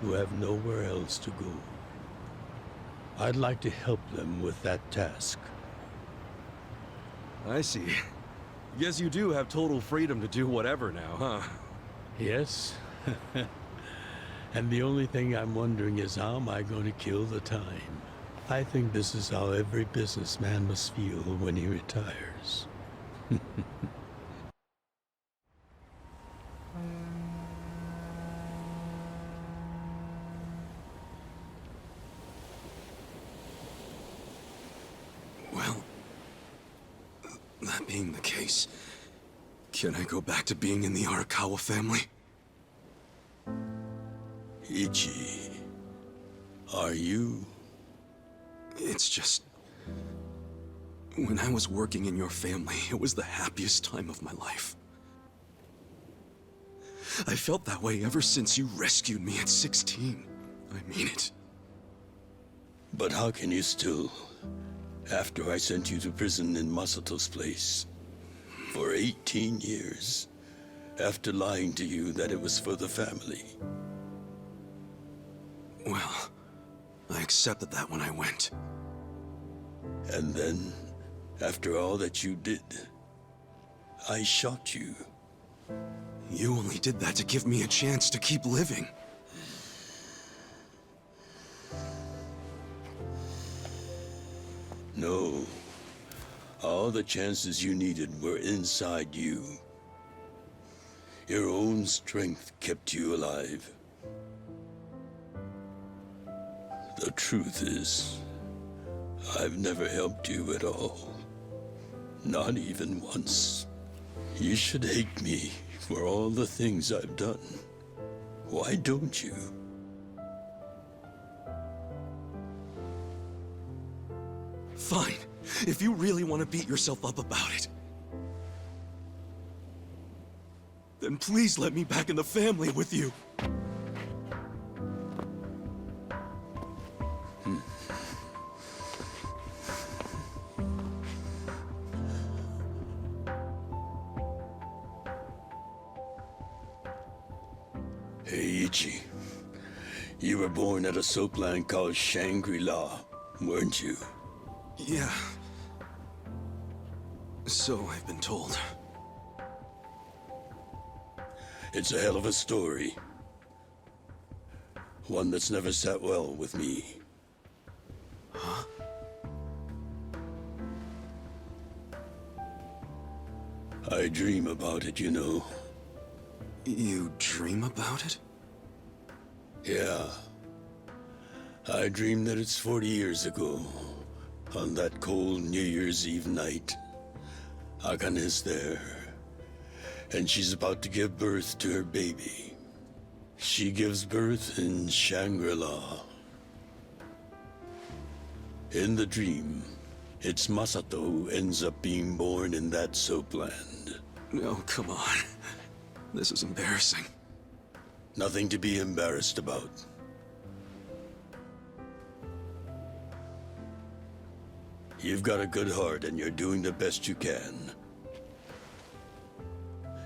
who have nowhere else to go. I'd like to help them with that task. I see. Guess you do have total freedom to do whatever now, huh? Yes. And the only thing I'm wondering is how am I going to kill the time? I think this is how every businessman must feel when he retires. Well, that being the case, can I go back to being in the Arakawa family? Ichi, are you? It's just... when I was working in your family, it was the happiest time of my life. I felt that way ever since you rescued me at 16. I mean it. But how can you still, after I sent you to prison in Masato's place, for 18 years, after lying to you that it was for the family? Well, I accepted that when I went. And then, after all that you did, I shot you. You only did that to give me a chance to keep living. No. All the chances you needed were inside you. Your own strength kept you alive. The truth is, I've never helped you at all. Not even once. You should hate me for all the things I've done. Why don't you? Fine. If you really want to beat yourself up about it, then please let me back in the family with you. Hey, Ichi. You were born at a soapland called Shangri-La, weren't you? Yeah. So I've been told. It's a hell of a story. One that's never sat well with me. Huh? I dream about it, you know. You dream about it? Yeah. I dream that it's 40 years ago, on that cold New Year's Eve night. Akane's there, and she's about to give birth to her baby. She gives birth in Shangri-La. In the dream, it's Masato who ends up being born in that soapland. No, come on. This is embarrassing. Nothing to be embarrassed about. You've got a good heart and you're doing the best you can.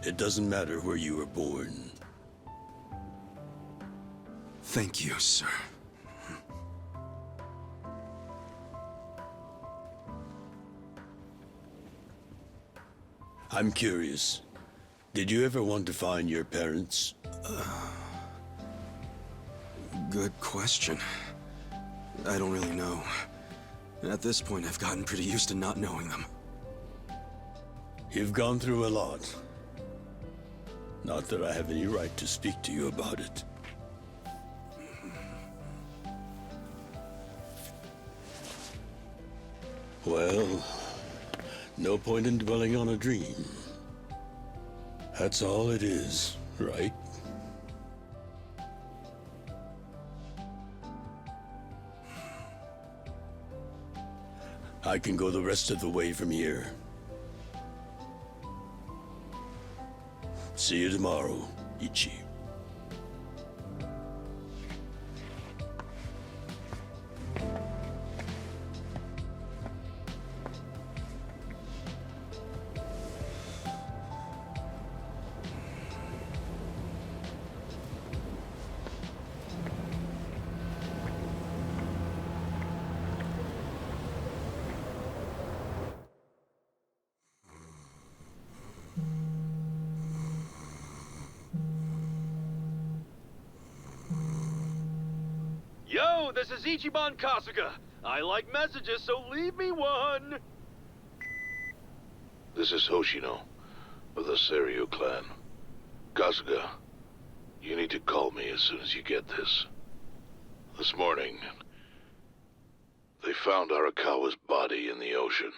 It doesn't matter where you were born. Thank you, sir. I'm curious. Did you ever want to find your parents? Good question. I don't really know. At this point, I've gotten pretty used to not knowing them. You've gone through a lot. Not that I have any right to speak to you about it. Well, no point in dwelling on a dream. That's all it is, right? I can go the rest of the way from here. See you tomorrow, Ichi. Yo, this is Ichiban Kasuga. I like messages, so leave me one. This is Hoshino of the Seiryu clan. Kasuga, you need to call me as soon as you get this. This morning, they found Arakawa's body in the ocean.